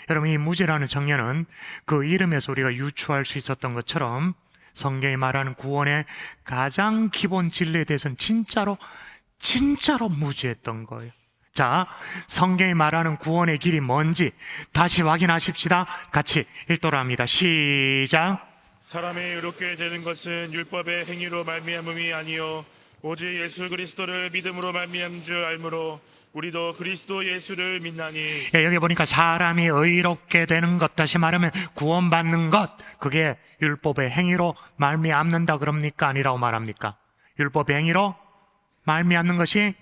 여러분, 이 무지라는 청년은 그 이름에서 우리가 유추할 수 있었던 것처럼 성경이 말하는 구원의 가장 기본 진리에 대해서는 진짜로 무지했던 거예요. 자, 성경이 말하는 구원의 길이 뭔지 다시 확인하십시다. 같이 읽도록 합니다. 시작. 사람이 의롭게 되는 것은 율법의 행위로 말미암음이 아니요 오직 예수 그리스도를 믿음으로 말미암은 줄 알므로 우리도 그리스도 예수를 믿나니. 예, 여기 보니까 사람이 의롭게 되는 것, 다시 말하면 구원받는 것, 그게 율법의 행위로 말미암는다 그럽니까? 아니라고 말합니까? 율법의 행위로 말미암는 것이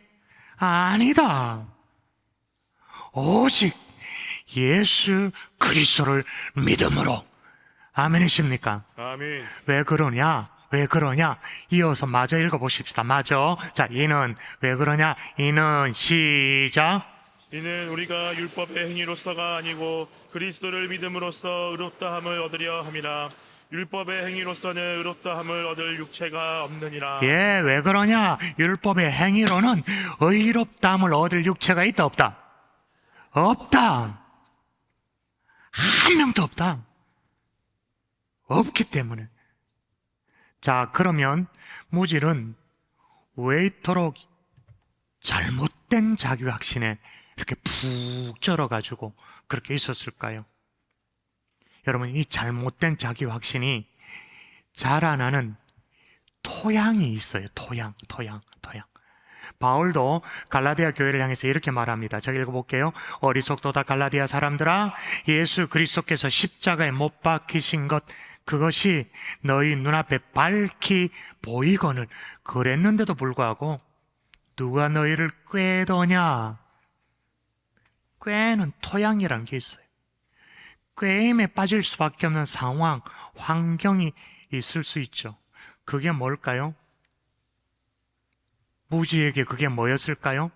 아니다. 오직 예수 그리스도를 믿음으로. 아멘이십니까? 아멘. 왜 그러냐? 왜 그러냐? 이어서 마저 읽어보십시다. 마저. 자, 이는 왜 그러냐? 이는 시작. 이는 우리가 율법의 행위로서가 아니고 그리스도를 믿음으로써 의롭다함을 얻으려 함이라. 율법의 행위로서는 의롭다함을 얻을 육체가 없느니라. 예, 왜 그러냐? 율법의 행위로는 의롭다함을 얻을 육체가 있다 없다? 없다. 한 명도 없다. 없기 때문에. 자, 그러면 무질은 왜 이토록 잘못된 자기 확신에 이렇게 푹 쩔어가지고 그렇게 있었을까요? 여러분, 이 잘못된 자기 확신이 자라나는 토양이 있어요. 토양. 바울도 갈라디아 교회를 향해서 이렇게 말합니다. 제가 읽어볼게요. 어리석도다 갈라디아 사람들아, 예수 그리스도께서 십자가에 못 박히신 것, 그것이 너희 눈앞에 밝히 보이거늘. 그랬는데도 불구하고 누가 너희를 꾀더냐? 꾀는 토양이란 게 있어요. 꾀임에 빠질 수밖에 없는 상황, 환경이 있을 수 있죠. 그게 뭘까요? 무지에게 그게 뭐였을까요?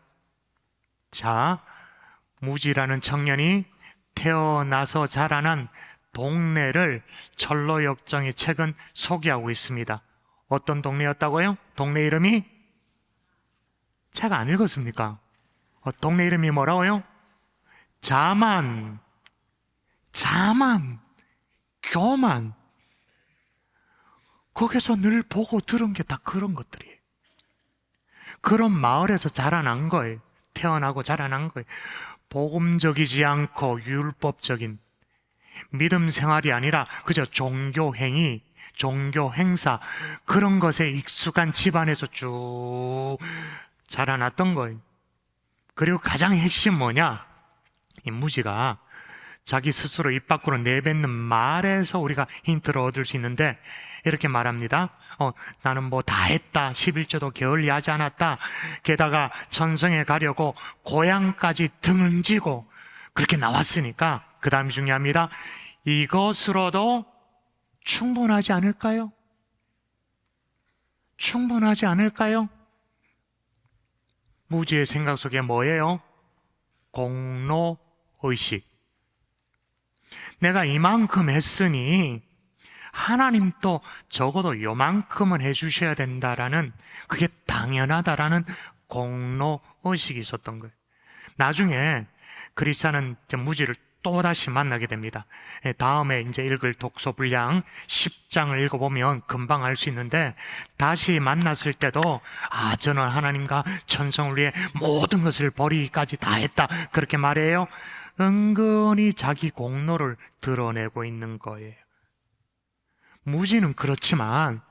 자, 무지라는 청년이 태어나서 자라난 동네를 철로역정의 책은 소개하고 있습니다. 어떤 동네였다고요? 동네 이름이? 책 안 읽었습니까? 동네 이름이 뭐라고요? 자만, 교만. 거기서 늘 보고 들은 게 다 그런 것들이에요. 그런 마을에서 자라난 거예요. 태어나고 자라난 거예요. 복음적이지 않고 율법적인 믿음 생활이 아니라 그저 종교 행위, 종교 행사, 그런 것에 익숙한 집안에서 쭉 자라났던 거예요. 그리고 가장 핵심 뭐냐? 이 무지가 자기 스스로 입 밖으로 내뱉는 말에서 우리가 힌트를 얻을 수 있는데, 이렇게 말합니다. 나는 뭐 다 했다. 11조도 게을리하지 않았다. 게다가 천성에 가려고 고향까지 등을 지고 그렇게 나왔으니까, 그 다음이 중요합니다. 이것으로도 충분하지 않을까요? 충분하지 않을까요? 무지의 생각 속에 뭐예요? 공로의식. 내가 이만큼 했으니 하나님도 적어도 요만큼은 해주셔야 된다라는, 그게 당연하다라는 공로의식이 있었던 거예요. 나중에 그리스도는 무지를 또다시 만나게 됩니다. 다음에 이제 읽을 독서 분량 10장을 읽어보면 금방 알 수 있는데, 다시 만났을 때도 저는 하나님과 천성을 위해 모든 것을 버리기까지 다 했다, 그렇게 말해요. 은근히 자기 공로를 드러내고 있는 거예요. 무지는 그렇지만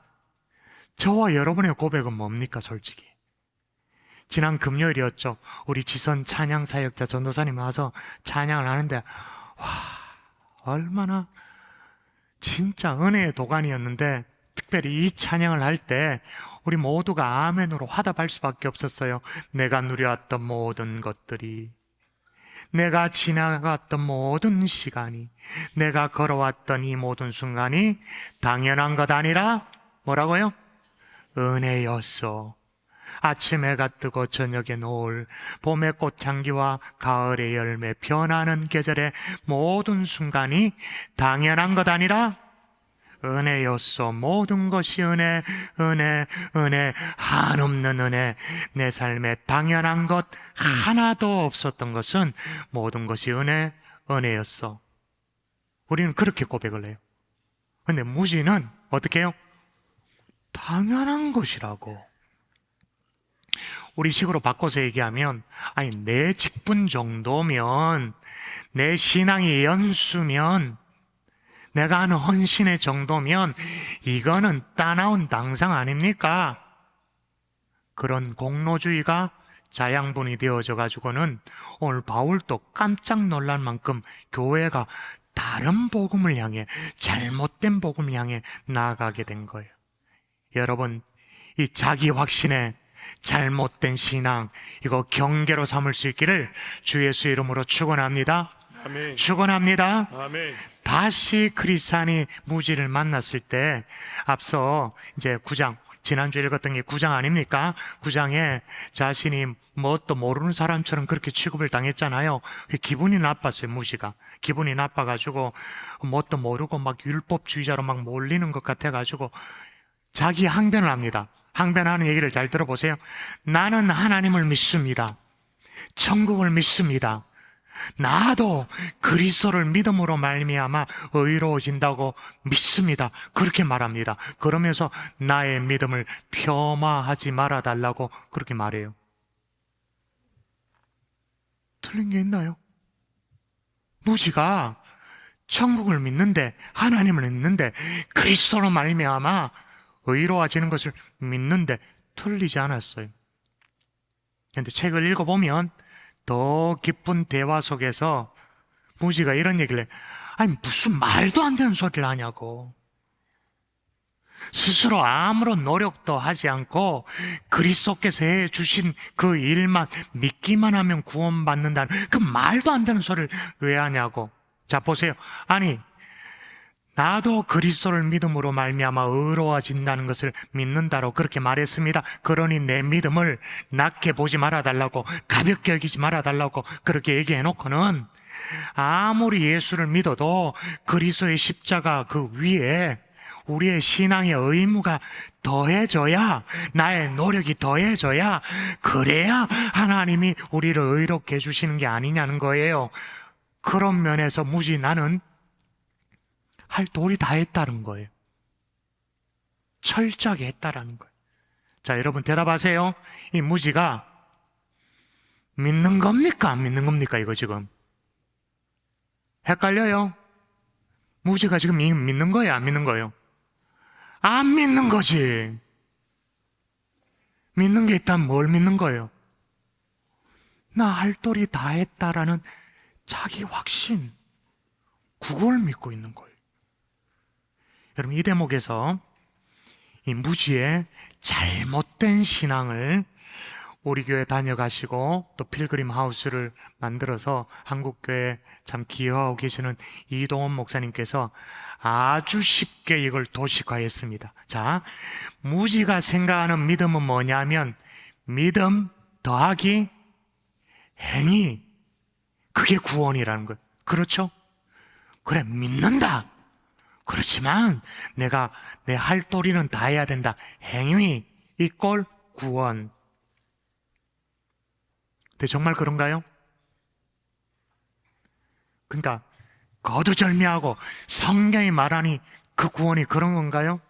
저와 여러분의 고백은 뭡니까? 솔직히 지난 금요일이었죠. 우리 지선 찬양 사역자 전도사님 와서 찬양을 하는데, 와, 얼마나 진짜 은혜의 도가니였는데, 특별히 이 찬양을 할 때 우리 모두가 아멘으로 화답할 수밖에 없었어요. 내가 누려왔던 모든 것들이, 내가 지나갔던 모든 시간이, 내가 걸어왔던 이 모든 순간이 당연한 것 아니라 뭐라고요? 은혜였어. 아침 해가 뜨고 저녁에 노을, 봄의 꽃향기와 가을의 열매, 변하는 계절의 모든 순간이 당연한 것 아니라 은혜였어. 모든 것이 은혜, 은혜, 은혜, 한없는 은혜. 내 삶에 당연한 것 하나도 없었던 것은 모든 것이 은혜, 은혜였어. 우리는 그렇게 고백을 해요. 근데 무지는 어떻게 해요? 당연한 것이라고. 우리 식으로 바꿔서 얘기하면, 아니, 내 직분 정도면, 내 신앙의 연수면, 내가 하는 헌신의 정도면 이거는 따나운 당상 아닙니까? 그런 공로주의가 자양분이 되어져 가지고는 오늘 바울도 깜짝 놀랄 만큼 교회가 다른 복음을 향해, 잘못된 복음을 향해 나아가게 된 거예요. 여러분, 이 자기 확신에 잘못된 신앙, 이거 경계로 삼을 수 있기를 주 예수 이름으로 축원합니다. 아멘. 축원합니다. 아멘. 다시 크리스찬이 무지를 만났을 때, 앞서 이제 9장, 지난주에 읽었던 게 9장 아닙니까? 9장에 자신이 뭣도 모르는 사람처럼 그렇게 취급을 당했잖아요. 기분이 나빴어요, 무지가. 기분이 나빠가지고 뭣도 모르고 막 율법주의자로 막 몰리는 것 같아가지고 자기 항변을 합니다. 항변하는 얘기를 잘 들어보세요. 나는 하나님을 믿습니다. 천국을 믿습니다. 나도 그리스도를 믿음으로 말미암아 의로워진다고 믿습니다. 그렇게 말합니다. 그러면서 나의 믿음을 폄하하지 말아달라고 그렇게 말해요. 틀린 게 있나요? 무지가 천국을 믿는데, 하나님을 믿는데, 그리스도로 말미암아 의로워지는 것을 믿는데 틀리지 않았어요. 그런데 책을 읽어보면 더 깊은 대화 속에서 무지가 이런 얘기를 해요. 아니, 무슨 말도 안 되는 소리를 하냐고. 스스로 아무런 노력도 하지 않고 그리스도께서 해주신 그 일만 믿기만 하면 구원받는다는 그 말도 안 되는 소리를 왜 하냐고. 자, 보세요. 아니, 나도 그리스도를 믿음으로 말미암아 의로워진다는 것을 믿는다로 그렇게 말했습니다. 그러니 내 믿음을 낮게 보지 말아달라고, 가볍게 여기지 말아달라고 그렇게 얘기해놓고는 아무리 예수를 믿어도 그리스도의 십자가 그 위에 우리의 신앙의 의무가 더해져야, 나의 노력이 더해져야, 그래야 하나님이 우리를 의롭게 해주시는 게 아니냐는 거예요. 그런 면에서 무지 나는 할 도리 다 했다는 거예요. 철저하게 했다라는 거예요. 자, 여러분 대답하세요. 이 무지가 믿는 겁니까? 안 믿는 겁니까? 이거 지금 헷갈려요? 무지가 지금 믿는 거예요? 안 믿는 거예요? 안 믿는 거지. 믿는 게 있다면 뭘 믿는 거예요? 나 할 도리 다 했다라는 자기 확신, 그걸 믿고 있는 거예요. 여러분, 이 대목에서 이 무지의 잘못된 신앙을 우리 교회 다녀가시고 또 필그림 하우스를 만들어서 한국교회에 참 기여하고 계시는 이동원 목사님께서 아주 쉽게 이걸 도식화했습니다. 자, 무지가 생각하는 믿음은 뭐냐면 믿음 더하기 행위, 그게 구원이라는 거예요. 그렇죠? 그래, 믿는다. 그렇지만 내가 내 할 도리는 다 해야 된다. 행위 이꼴 구원. 근데 정말 그런가요? 그러니까 거두절미하고 성경이 말하니 그 구원이 그런 건가요?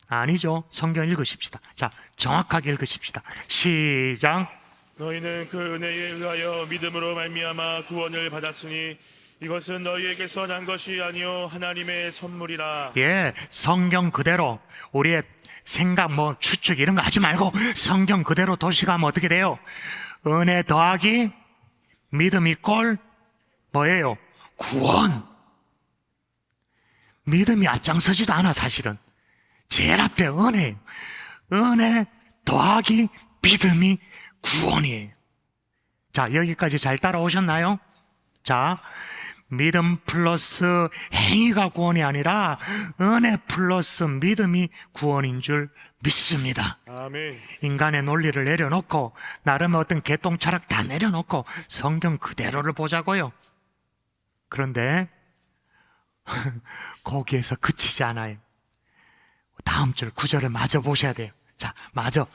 아니죠. 성경 읽으십시다. 자, 정확하게 읽으십시다. 시작. 너희는 그 은혜에 의하여 믿음으로 말미암아 구원을 받았으니 이것은 너희에게서 난 것이 아니요 하나님의 선물이라. 예, 성경 그대로 우리의 생각 추측 이런 거 하지 말고 성경 그대로 도식하면 어떻게 돼요? 은혜 더하기 믿음 이꼴 뭐예요? 구원. 믿음이 앞장서지도 않아. 사실은 제일 앞에 은혜예요. 은혜 더하기 믿음이 구원이에요. 자, 여기까지 잘 따라오셨나요? 자, 믿음 플러스 행위가 구원이 아니라 은혜 플러스 믿음이 구원인 줄 믿습니다. 아멘. 인간의 논리를 내려놓고 나름의 어떤 개똥 철학 다 내려놓고 성경 그대로를 보자고요. 그런데 거기에서 그치지 않아요. 다음 줄 9절을 마저 보셔야 돼요. 자, 마저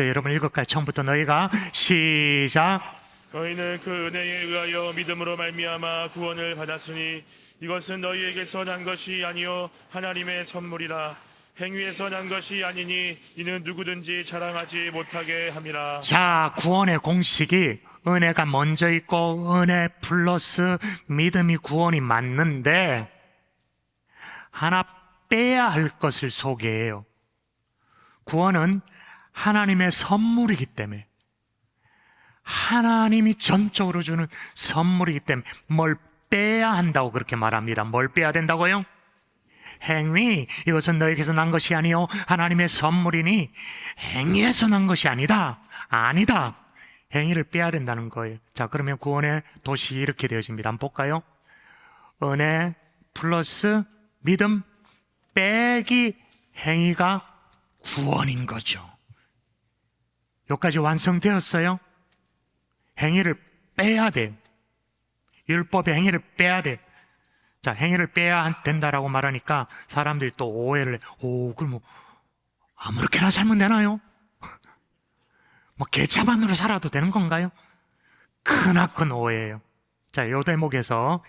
여러분 읽을까요? 처음부터 너희가 시작. 너희는 그 은혜에 의하여 믿음으로 말미암아 구원을 받았으니 이것은 너희에게서 난 것이 아니요 하나님의 선물이라. 행위에서 난 것이 아니니 이는 누구든지 자랑하지 못하게 함이라. 자, 구원의 공식이 은혜가 먼저 있고 은혜 플러스 믿음이 구원이 맞는데 하나 빼야 할 것을 소개해요. 구원은 하나님의 선물이기 때문에, 하나님이 전적으로 주는 선물이기 때문에 뭘 빼야 한다고 그렇게 말합니다. 뭘 빼야 된다고요? 행위, 이것은 너에게서 난 것이 아니요 하나님의 선물이니 행위에서 난 것이 아니다. 행위를 빼야 된다는 거예요. 자, 그러면 구원의 도시 이렇게 되어집니다. 한번 볼까요? 은혜 플러스 믿음 빼기 행위가 구원인 거죠. 여기까지 완성되었어요? 행위를 빼야 돼요. 율법의 행위를 빼야 돼요. 자, 행위를 빼야 된다라고 말하니까 사람들이 또 오해를 해. 그럼 뭐 아무렇게나 살면 되나요? 뭐 개차반으로 살아도 되는 건가요? 크나큰 오해예요. 자, 요 대목에서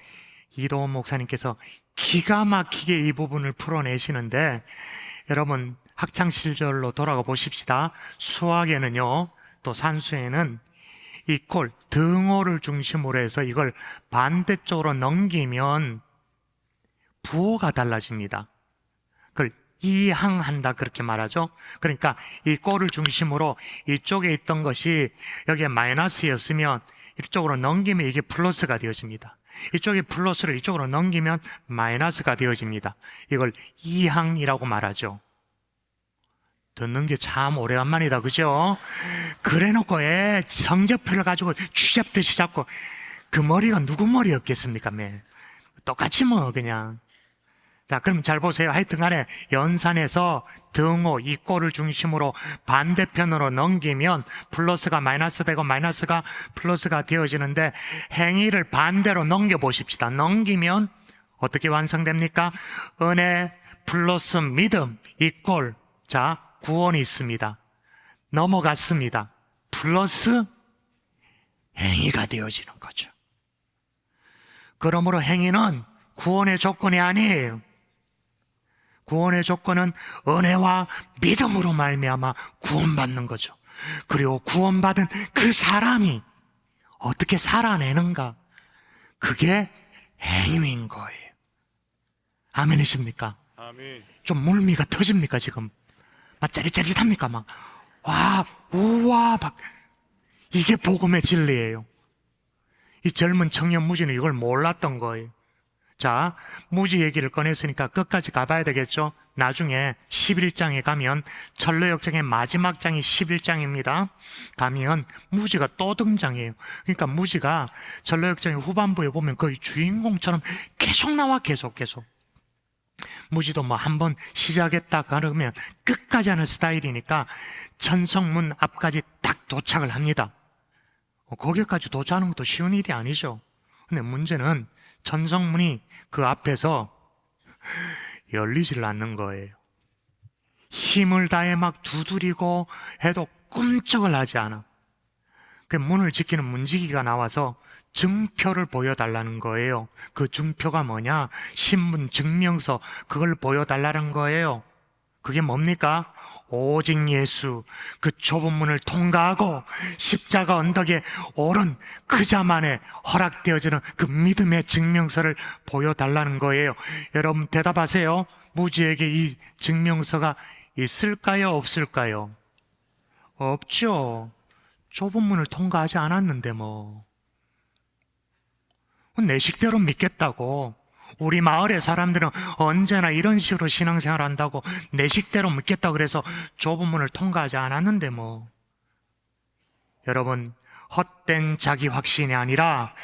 이도훈 목사님께서 기가 막히게 이 부분을 풀어내시는데, 여러분 학창 시절로 돌아가 보십시다. 수학에는요, 또 산수에는 이 꼴, 등호를 중심으로 해서 이걸 반대쪽으로 넘기면 부호가 달라집니다. 그걸 이항한다 그렇게 말하죠. 그러니까 이 꼴을 중심으로 이쪽에 있던 것이 여기에 마이너스였으면 이쪽으로 넘기면 이게 플러스가 되어집니다. 이쪽에 플러스를 이쪽으로 넘기면 마이너스가 되어집니다. 이걸 이항이라고 말하죠. 듣는 게 참 오래간만이다, 그죠? 그래 놓고 성적표를 가지고 쥐잡듯이 잡고, 그 머리가 누구 머리였겠습니까? 똑같이 뭐 그냥. 자, 그럼 잘 보세요. 하여튼 간에 연산에서 등호 이 꼴을 중심으로 반대편으로 넘기면 플러스가 마이너스 되고 마이너스가 플러스가 되어지는데, 행위를 반대로 넘겨 보십시다. 넘기면 어떻게 완성됩니까? 은혜 플러스 믿음 이 꼴. 자, 구원이 있습니다. 넘어갔습니다. 플러스 행위가 되어지는 거죠. 그러므로 행위는 구원의 조건이 아니에요. 구원의 조건은 은혜와 믿음으로 말미암아 구원받는 거죠. 그리고 구원받은 그 사람이 어떻게 살아내는가, 그게 행위인 거예요. 아멘이십니까? 아멘. 좀 물미가 터집니까 지금? 막 짜릿짜릿합니까? 막 와, 우와, 막 이게 복음의 진리예요. 이 젊은 청년 무지는 이걸 몰랐던 거예요. 자, 무지 얘기를 꺼냈으니까 끝까지 가봐야 되겠죠? 나중에 11장에 가면, 철로역정의 마지막 장이 11장입니다. 가면 무지가 또 등장해요. 그러니까 무지가 철로역정의 후반부에 보면 거의 주인공처럼 계속 나와, 계속. 무지도 뭐 한번 시작했다 그러면 끝까지 하는 스타일이니까 천성문 앞까지 딱 도착을 합니다. 거기까지 도착하는 것도 쉬운 일이 아니죠. 근데 문제는 천성문이 그 앞에서 열리질 않는 거예요. 힘을 다해 막 두드리고 해도 꿈쩍을 하지 않아. 그 문을 지키는 문지기가 나와서 증표를 보여달라는 거예요. 그 증표가 뭐냐? 신분 증명서, 그걸 보여달라는 거예요. 그게 뭡니까? 오직 예수, 그 좁은 문을 통과하고 십자가 언덕에 오른 그 자만에 허락되어지는 그 믿음의 증명서를 보여달라는 거예요. 여러분 대답하세요. 무지에게 이 증명서가 있을까요? 없을까요? 없죠. 좁은 문을 통과하지 않았는데 뭐. 내 식대로 믿겠다고 우리 마을의 사람들은 언제나 이런 식으로 신앙생활 한다고 내 식대로 믿겠다 그래서 좁은 문을 통과하지 않았는데 뭐. 여러분, 헛된 자기 확신이 아니라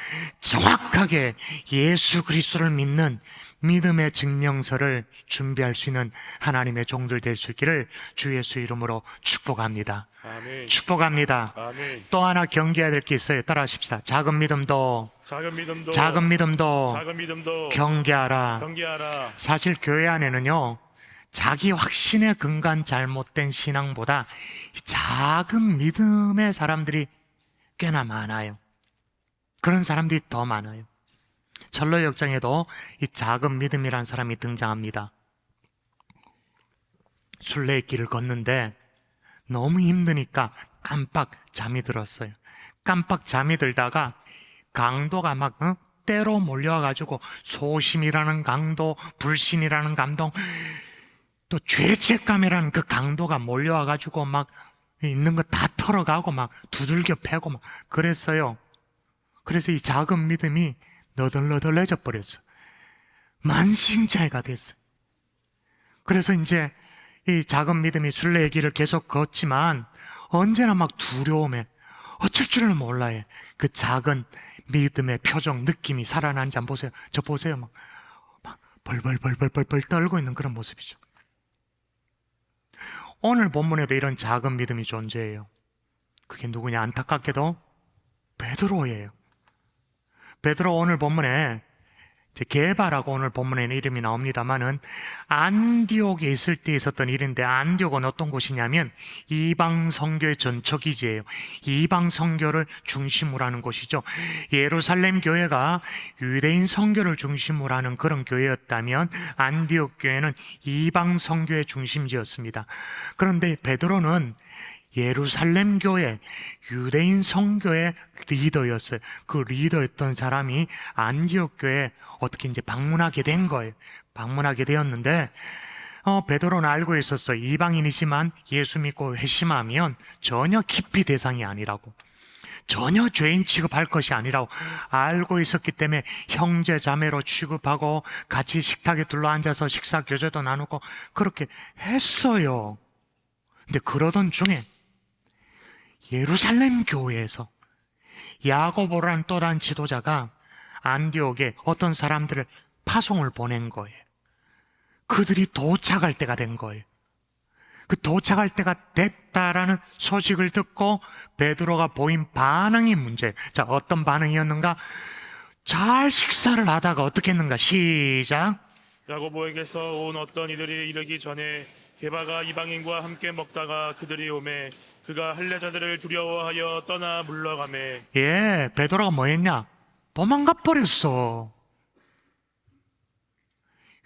정확하게 예수 그리스도를 믿는 믿음의 증명서를 준비할 수 있는 하나님의 종들 될 수 있기를 주 예수 이름으로 축복합니다. 아멘. 축복합니다. 아멘. 또 하나 경계해야 될 게 있어요. 따라하십시다. 작은 믿음도 경계하라. 사실 교회 안에는요, 자기 확신에 근간 잘못된 신앙보다 이 작은 믿음의 사람들이 꽤나 많아요. 그런 사람들이 더 많아요. 철로 역정에도 이 작은 믿음이라는 사람이 등장합니다. 순례의 길을 걷는데 너무 힘드니까 깜빡 잠이 들었어요. 깜빡 잠이 들다가 강도가 막 때로 몰려와가지고 소심이라는 강도, 불신이라는 감동, 또 죄책감이라는 그 강도가 몰려와가지고 막 있는 거 다 털어가고 막 두들겨 패고 막 그랬어요. 그래서 이 작은 믿음이 너덜너덜해져 버렸어. 만신창이가 됐어. 그래서 이제 이 작은 믿음이 순례의 길을 계속 걷지만 언제나 막 두려움에 어쩔 줄을 몰라요. 그 작은 믿음의 표정, 느낌이 살아나는지 안 보세요? 저 보세요. 막 벌벌 떨고 있는 그런 모습이죠. 오늘 본문에도 이런 작은 믿음이 존재해요. 그게 누구냐? 안타깝게도 베드로예요. 베드로 오늘 본문에 게바라고 오늘 본문에는 이름이 나옵니다만은 안디옥에 있을 때 있었던 일인데, 안디옥은 어떤 곳이냐면 이방 선교의 전초기지예요. 이방 선교를 중심으로 하는 곳이죠. 예루살렘 교회가 유대인 선교를 중심으로 하는 그런 교회였다면 안디옥 교회는 이방 선교의 중심지였습니다. 그런데 베드로는 예루살렘 교회, 유대인 선교의 리더였어요. 그 리더였던 사람이 안디옥 교회에 어떻게 이제 방문하게 된 거예요. 방문하게 되었는데, 베드로는 알고 있었어요. 이방인이지만 예수 믿고 회심하면 전혀 기피 대상이 아니라고, 전혀 죄인 취급할 것이 아니라고 알고 있었기 때문에 형제 자매로 취급하고 같이 식탁에 둘러앉아서 식사 교제도 나누고 그렇게 했어요. 근데 그러던 중에 예루살렘 교회에서 야고보라는 또 다른 지도자가 안디옥에 어떤 사람들을 파송을 보낸 거예요. 그들이 도착할 때가 된 거예요. 그 도착할 때가 됐다라는 소식을 듣고 베드로가 보인 반응이 문제예요. 자, 어떤 반응이었는가? 잘 식사를 하다가 어떻게 했는가? 시작. 야고보에게서 온 어떤 이들이 이르기 전에 게바가 이방인과 함께 먹다가 그들이 오매 그가 할례자들을 두려워하여 떠나 물러가매. 예, 베드로가 뭐 했냐? 도망가 버렸어.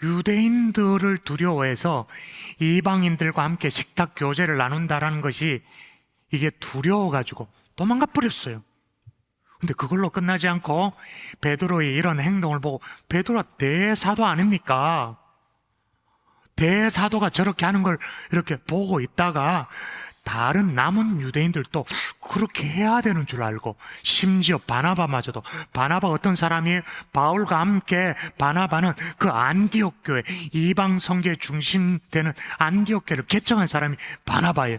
유대인들을 두려워해서 이방인들과 함께 식탁 교제를 나눈다라는 것이 이게 두려워가지고 도망가 버렸어요. 근데 그걸로 끝나지 않고 베드로의 이런 행동을 보고, 베드로가 대사도 아닙니까? 대사도가 저렇게 하는 걸 이렇게 보고 있다가 다른 남은 유대인들도 그렇게 해야 되는 줄 알고, 심지어 바나바마저도, 바나바 어떤 사람이 바울과 함께, 바나바는 그 안디옥 교회, 이방 선교의 중심 되는 안디옥 교회를 개척한 사람이 바나바예요.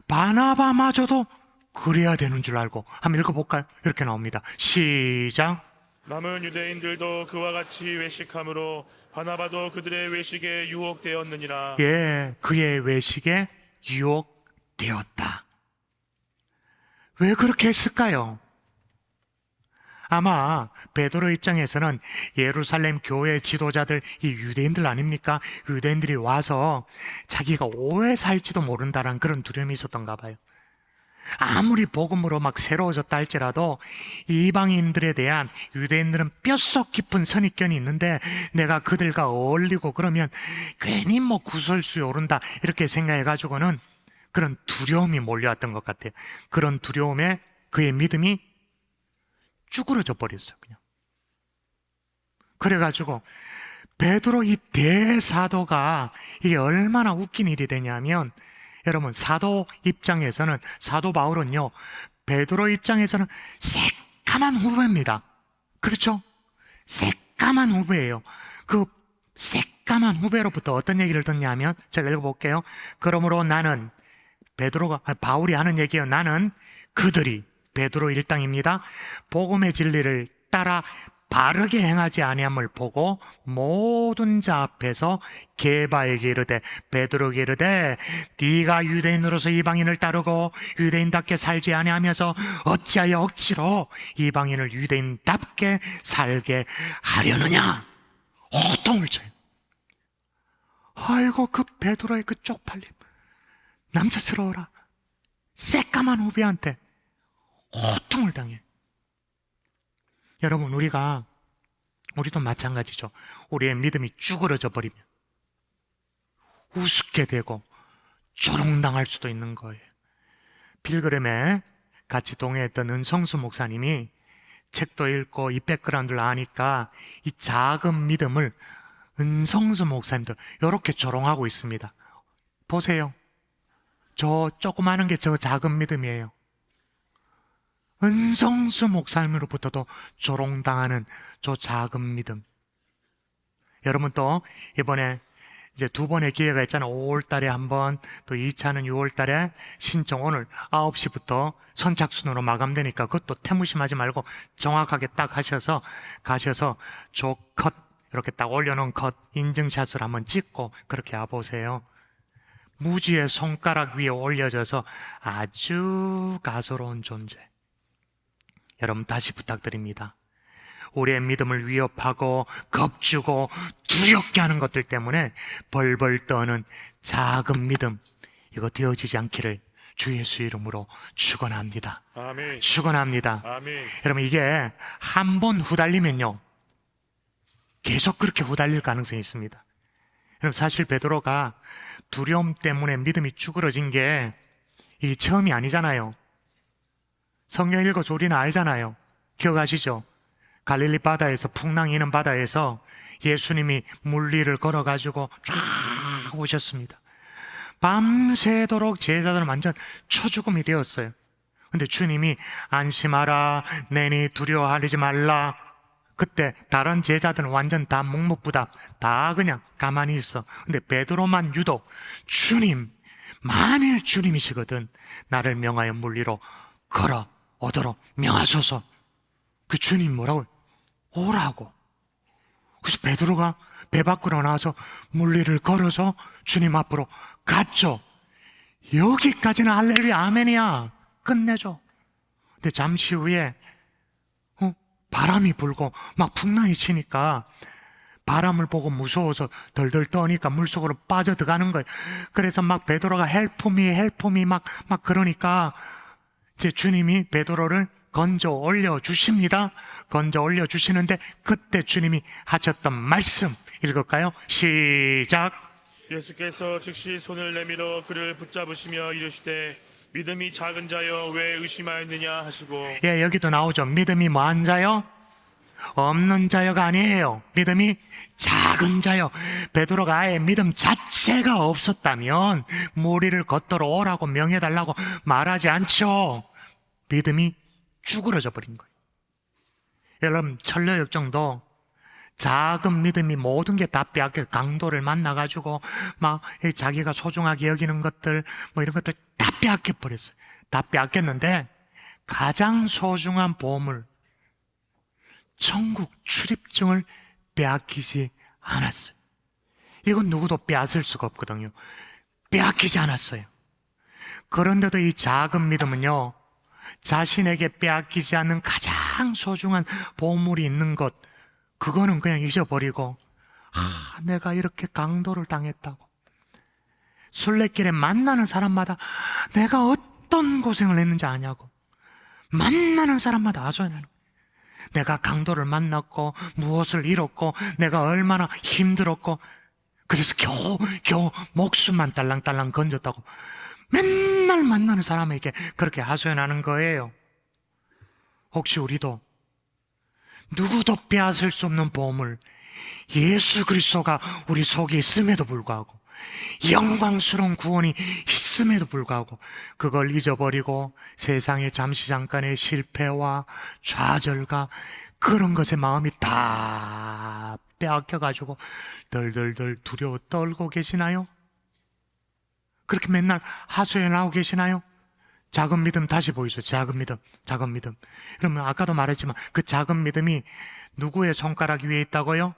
바나바마저도 그래야 되는 줄 알고. 한번 읽어볼까요? 이렇게 나옵니다. 시작. 남은 유대인들도 그와 같이 외식함으로 바나바도 그들의 외식에 유혹되었느니라. 예, 그의 외식에 유혹되었다. 왜 그렇게 했을까요? 아마 베드로 입장에서는 예루살렘 교회 지도자들, 이 유대인들 아닙니까? 유대인들이 와서 자기가 오해 살지도 모른다는 그런 두려움이 있었던가 봐요. 아무리 복음으로 막 새로워졌다 할지라도 이방인들에 대한, 유대인들은 뼛속 깊은 선입견이 있는데 내가 그들과 어울리고 그러면 괜히 뭐 구설수에 오른다 이렇게 생각해가지고는 그런 두려움이 몰려왔던 것 같아요. 그런 두려움에 그의 믿음이 쭈그러져 버렸어요. 그냥. 그래가지고 베드로 이 대사도가 이게 얼마나 웃긴 일이 되냐면, 여러분, 사도 입장에서는, 사도 바울은요, 베드로 입장에서는 새까만 후배입니다. 그렇죠? 새까만 후배예요. 그 새까만 후배로부터 어떤 얘기를 듣냐면, 제가 읽어볼게요. 그러므로 나는, 바울이 하는 얘기예요. 나는 그들이, 베드로 일당입니다, 복음의 진리를 따라 바르게 행하지 아니함을 보고 모든 자 앞에서 게바에게 이르되, 베드로에게 이르되, 네가 유대인으로서 이방인을 따르고 유대인답게 살지 아니하면서 어찌하여 억지로 이방인을 유대인답게 살게 하려느냐. 호통을 쳐요. 아이고, 그 베드로의 그 쪽팔림, 남자스러워라. 새까만 후배한테 호통을 당해. 여러분, 우리도 마찬가지죠. 우리의 믿음이 쭈그러져 버리면 우습게 되고 조롱당할 수도 있는 거예요. 필그림에 같이 동행했던 은성수 목사님이 책도 읽고 이 백그라운드를 아니까 이 작은 믿음을 은성수 목사님도 이렇게 조롱하고 있습니다. 보세요. 저 조그마한 게 저 작은 믿음이에요. 은성수 목사님으로부터도 조롱당하는 저 작은 믿음. 여러분, 또 이번에 이제 두 번의 기회가 있잖아요. 5월 달에 한 번, 또 2차는 6월 달에 신청, 오늘 9시부터 선착순으로 마감되니까 그것도 태무심하지 말고 정확하게 딱 하셔서 가셔서 저 컷, 이렇게 딱 올려놓은 컷 인증샷을 한번 찍고 그렇게 와보세요. 무지의 손가락 위에 올려져서 아주 가소로운 존재. 여러분, 다시 부탁드립니다. 우리의 믿음을 위협하고 겁주고 두렵게 하는 것들 때문에 벌벌 떠는 작은 믿음, 이거 되어지지 않기를 주 예수 이름으로 축원합니다. 아멘. 축원합니다. 아멘. 여러분, 이게 한 번 후달리면요, 계속 그렇게 후달릴 가능성이 있습니다. 여러분, 사실 베드로가 두려움 때문에 믿음이 쭈그러진 게 이게 처음이 아니잖아요. 성경 읽어서 우리는 알잖아요. 기억하시죠? 갈릴리 바다에서, 풍랑이는 바다에서 예수님이 물리를 걸어가지고 쫙 오셨습니다. 밤새도록 제자들은 완전 초죽음이 되었어요. 근데 주님이 안심하라, 내니 두려워하지 말라. 그때 다른 제자들은 완전 다 묵묵부답, 다 그냥 가만히 있어. 근데 베드로만 유독, 주님, 만일 주님이시거든 나를 명하여 물리로 걸어 오도록 명하소서. 그 주님 뭐라고? 오라고. 그래서 베드로가 배 밖으로 나와서 물리를 걸어서 주님 앞으로 갔죠. 여기까지는 할렐루야 아멘이야, 끝내줘. 근데 잠시 후에 바람이 불고 막 풍랑이 치니까 바람을 보고 무서워서 덜덜 떠니까 물속으로 빠져들어가는 거예요. 그래서 막 베드로가 헬프미 막 그러니까 이제 주님이 베드로를 건져 올려 주십니다. 건져 올려 주시는데 그때 주님이 하셨던 말씀 읽을까요? 시작. 예수께서 즉시 손을 내밀어 그를 붙잡으시며 이르시되 믿음이 작은 자여 왜 의심하였느냐 하시고. 예, 여기도 나오죠. 믿음이 뭐한 자요? 없는 자여가 아니에요. 믿음이 작은 자요. 베드로가 아예 믿음 자체가 없었다면 무리를 걷도록 오라고 명해달라고 말하지 않죠. 믿음이 쭈그러져 버린 거예요. 여러분, 천려역정도 작은 믿음이 모든 게 다 빼앗겨, 강도를 만나가지고 막 자기가 소중하게 여기는 것들 뭐 이런 것들 다 빼앗겨 버렸어요. 다 빼앗겼는데 가장 소중한 보물, 천국 출입증을 빼앗기지 않았어요. 이건 누구도 빼앗을 수가 없거든요. 빼앗기지 않았어요. 그런데도 이 작은 믿음은요, 자신에게 빼앗기지 않는 가장 소중한 보물이 있는 것, 그거는 그냥 잊어버리고, 내가 이렇게 강도를 당했다고, 순례길에 만나는 사람마다 내가 어떤 고생을 했는지 아냐고, 만나는 사람마다 아소연하는 거예요. 내가 강도를 만났고 무엇을 잃었고 내가 얼마나 힘들었고, 그래서 겨우 목숨만 딸랑딸랑 건졌다고 맨날 만나는 사람에게 그렇게 하소연하는 거예요. 혹시 우리도 누구도 빼앗을 수 없는 보물, 예수 그리스도가 우리 속에 있음에도 불구하고, 영광스러운 구원이 있음에도 불구하고 그걸 잊어버리고 세상의 잠시 잠깐의 실패와 좌절과 그런 것에 마음이 다 빼앗겨가지고 덜덜덜 두려워 떨고 계시나요? 그렇게 맨날 하소연 하고 계시나요? 작은 믿음 다시 보이죠. 작은 믿음, 작은 믿음. 그러면 아까도 말했지만 그 작은 믿음이 누구의 손가락 위에 있다고요?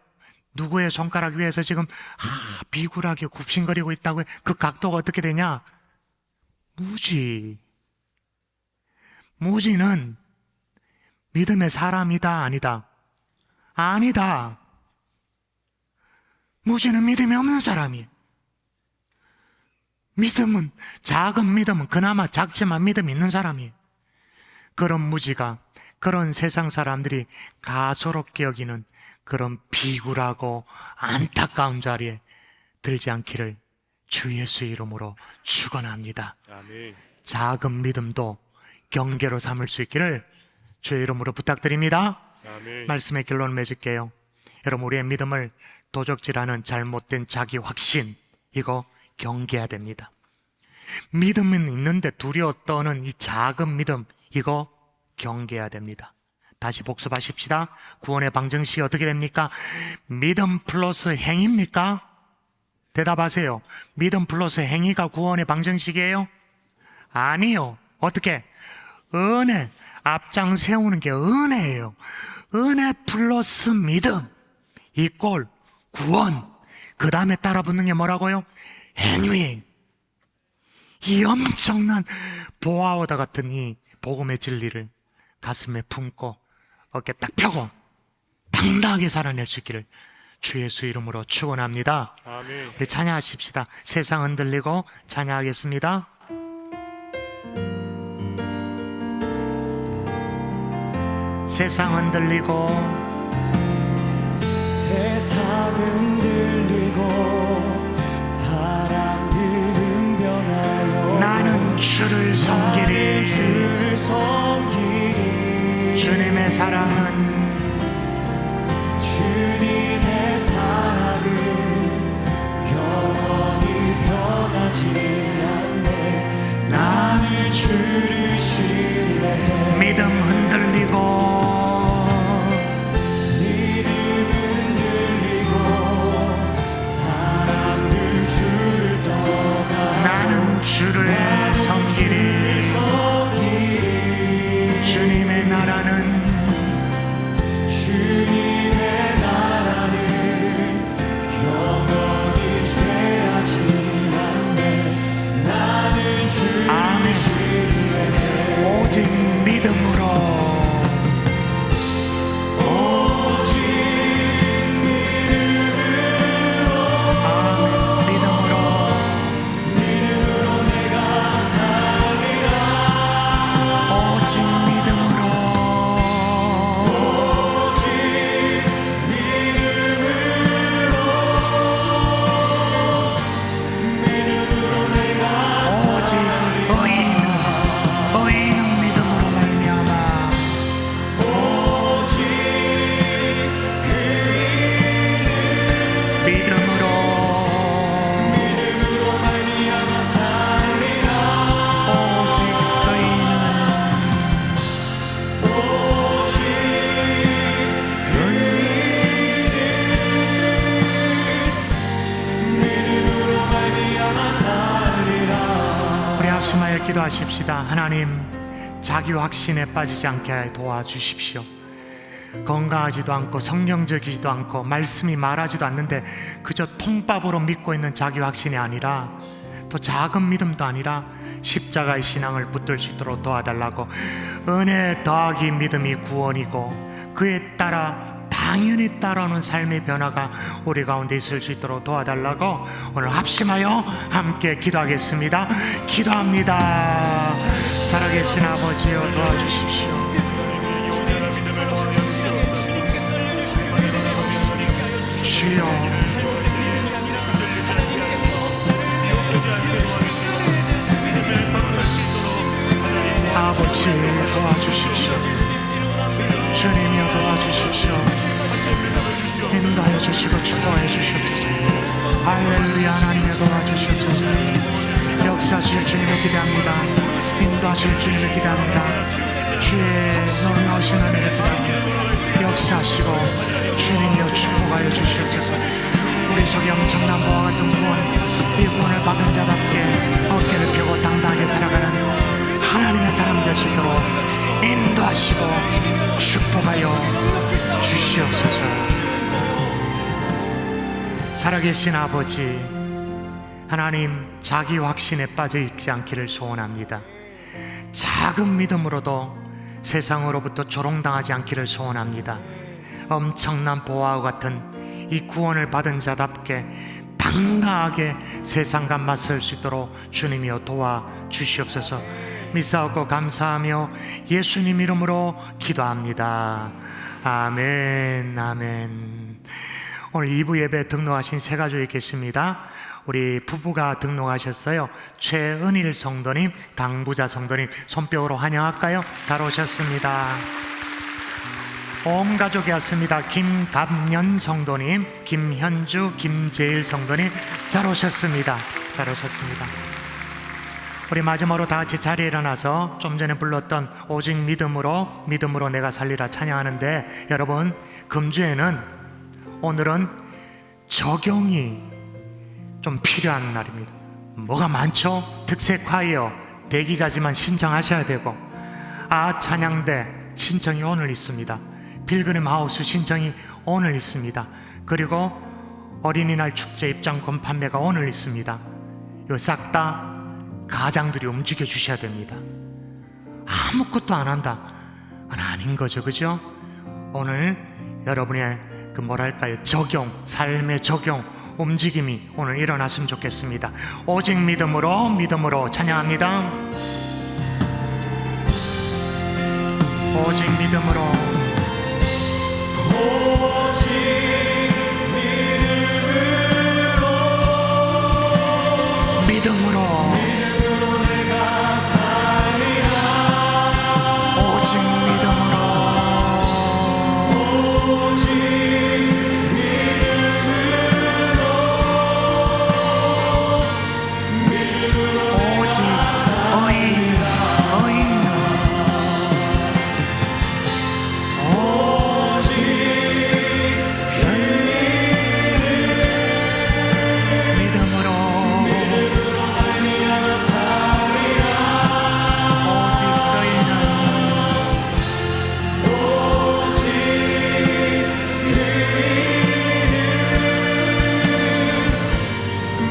누구의 손가락 위에서 지금 비굴하게 굽신거리고 있다고요? 그 각도가 어떻게 되냐? 무지는 믿음의 사람이다, 아니다? 아니다. 무지는 믿음이 없는 사람이에요. 믿음은, 작은 믿음은 그나마 작지만 믿음이 있는 사람이에요. 그런 무지가, 그런 세상 사람들이 가소롭게 여기는 그런 비굴하고 안타까운 자리에 들지 않기를 주 예수의 이름으로 축원합니다. 아멘. 작은 믿음도 경계로 삼을 수 있기를 주의 이름으로 부탁드립니다. 아멘. 말씀의 결론을 맺을게요. 여러분, 우리의 믿음을 도적질하는 잘못된 자기 확신, 이거 경계해야 됩니다. 믿음은 있는데 두려워 떠는 이 작은 믿음, 이거 경계해야 됩니다. 다시 복습하십시다. 구원의 방정식이 어떻게 됩니까? 믿음 플러스 행위입니까? 대답하세요. 믿음 플러스 행위가 구원의 방정식이에요? 아니요. 어떻게? 은혜, 앞장 세우는 게 은혜예요. 은혜 플러스 믿음 이꼴 구원. 그 다음에 따라붙는 게 뭐라고요? 행위. 이 엄청난 보아오다 같은 이 복음의 진리를 가슴에 품고 어깨 딱 펴고 당당하게 살아낼 수 있기를 주 예수 이름으로 축원합니다. 아멘. 우리 찬양하십시다. 세상 흔들리고 찬양하겠습니다. 세상 흔들리고 세상 흔들리고 사람들은 변하여 나는 주를 섬기리. 주를 섬기리. 주님의 사랑은 주님의 사랑은 영원히 변하지 않네. 나는 주를 신뢰해. 믿음 흔들리고 사람들 주를 떠나 나는 주를 섬기리. 주님의 나라는 주님의 나라는 영원히 쇠하지 않네. 나는 주를 아멘. 신뢰해. 오직 믿음으로 오직 아멘. 믿음으로 내가 살리라. 오직 믿음으로 오직 믿음으로 내가 오직 의인은 믿음으로 말미암아. 오직 믿음으로 말미암아 살리라. 오직 의인은 오직 믿음으로 말미암아 살리라. 우리 합심하여 기도하십시다. 하나님, 자기 확신에 빠지지 않게 도와주십시오. 건강하지도 않고 성경적이지도 않고 말씀이 말하지도 않는데 그저 통밥으로 믿고 있는 자기 확신이 아니라, 또 작은 믿음도 아니라 십자가의 신앙을 붙들 수 있도록 도와달라고. 은혜 더하기 믿음이 구원이고 그에 따라 당연히 따라오는 삶의 변화가 우리 가운데 있을 수 있도록 도와달라고 오늘 합심하여 함께 기도하겠습니다. 기도합니다. 살아계신 아버지여, 도와주십시오. 용감한 믿음을 허락하시옵소서. 주님께서 알려주신 그 믿음의 확신을 있게 하여 주시옵소서. 주여, 잘못된 믿음이 아니라 하나님께서 나를 위하여 살려주신 그 은혜에 대한 그 믿음을 아버지 도와주십시오. 주님이여 도와주십시오. 인도하여 주시고 축복하여 주시옵소서. 할렐루야. 하나님의 도와주시옵소서. 역사하실 주님을 기대합니다. 인도하실 주님을 기대합니다. 주의 놀라우신 은혜를 기대합니다. 역사하시고 주님이여 축복하여 주시옵소서. 우리 속에 엄청난 보화 같은 구원, 이 구원을 받은 자답게 어깨를 펴고 당당하게 살아가는 하나님의 사람 될 수 있도록 인도하시고 축복하여 주시옵소서. 살아계신 아버지 하나님, 자기 확신에 빠져 있지 않기를 소원합니다. 작은 믿음으로도 세상으로부터 조롱당하지 않기를 소원합니다. 엄청난 보화와 같은 이 구원을 받은 자답게 당당하게 세상과 맞설 수 있도록 주님이여 도와주시옵소서. 믿사옵고 감사하며 예수님 이름으로 기도합니다. 아멘, 아멘. 오늘 2부 예배 등록하신 세 가족이 계십니다. 우리 부부가 등록하셨어요. 최은일 성도님, 강부자 성도님 손뼉으로 환영할까요? 잘 오셨습니다. 온 가족이 왔습니다. 김갑년 성도님, 김현주, 김재일 성도님 잘 오셨습니다. 잘 오셨습니다. 우리 마지막으로 다 같이 자리에 일어나서 좀 전에 불렀던 오직 믿음으로 내가 살리라 찬양하는데, 여러분 금주에는 오늘은 적용이 좀 필요한 날입니다. 뭐가 많죠? 특색 콰이어 대기자지만 신청하셔야 되고, 찬양대 신청이 오늘 있습니다. 필그림 하우스 신청이 오늘 있습니다. 그리고 어린이날 축제 입장권 판매가 오늘 있습니다. 이거 싹 다 가장들이 움직여 주셔야 됩니다. 아무것도 안 한다, 그건 아닌 거죠, 그죠? 오늘 여러분의 그 뭐랄까요, 적용, 삶의 적용, 움직임이 오늘 일어났으면 좋겠습니다. 오직 믿음으로 찬양합니다. 오직 믿음으로 내가 살리라. 오직 믿음으로 오직 의인은 믿음으로 말미암아 살리라. 오직 의인은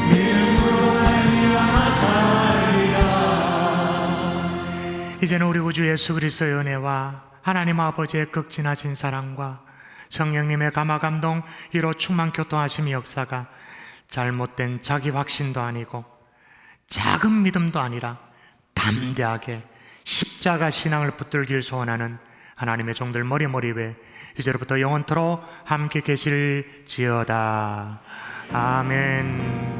믿음으로 말미암아 살리라. 이제는 우리 구주 예수 그리스도의 은혜와 하나님 아버지의 극진하신 사랑과 성령님의 감화감동 이로 충만 교통하심의 역사가 잘못된 자기 확신도 아니고 작은 믿음도 아니라 담대하게 십자가 신앙을 붙들길 소원하는 하나님의 종들 머리머리에 이제로부터 영원토록 함께 계실지어다. 아멘.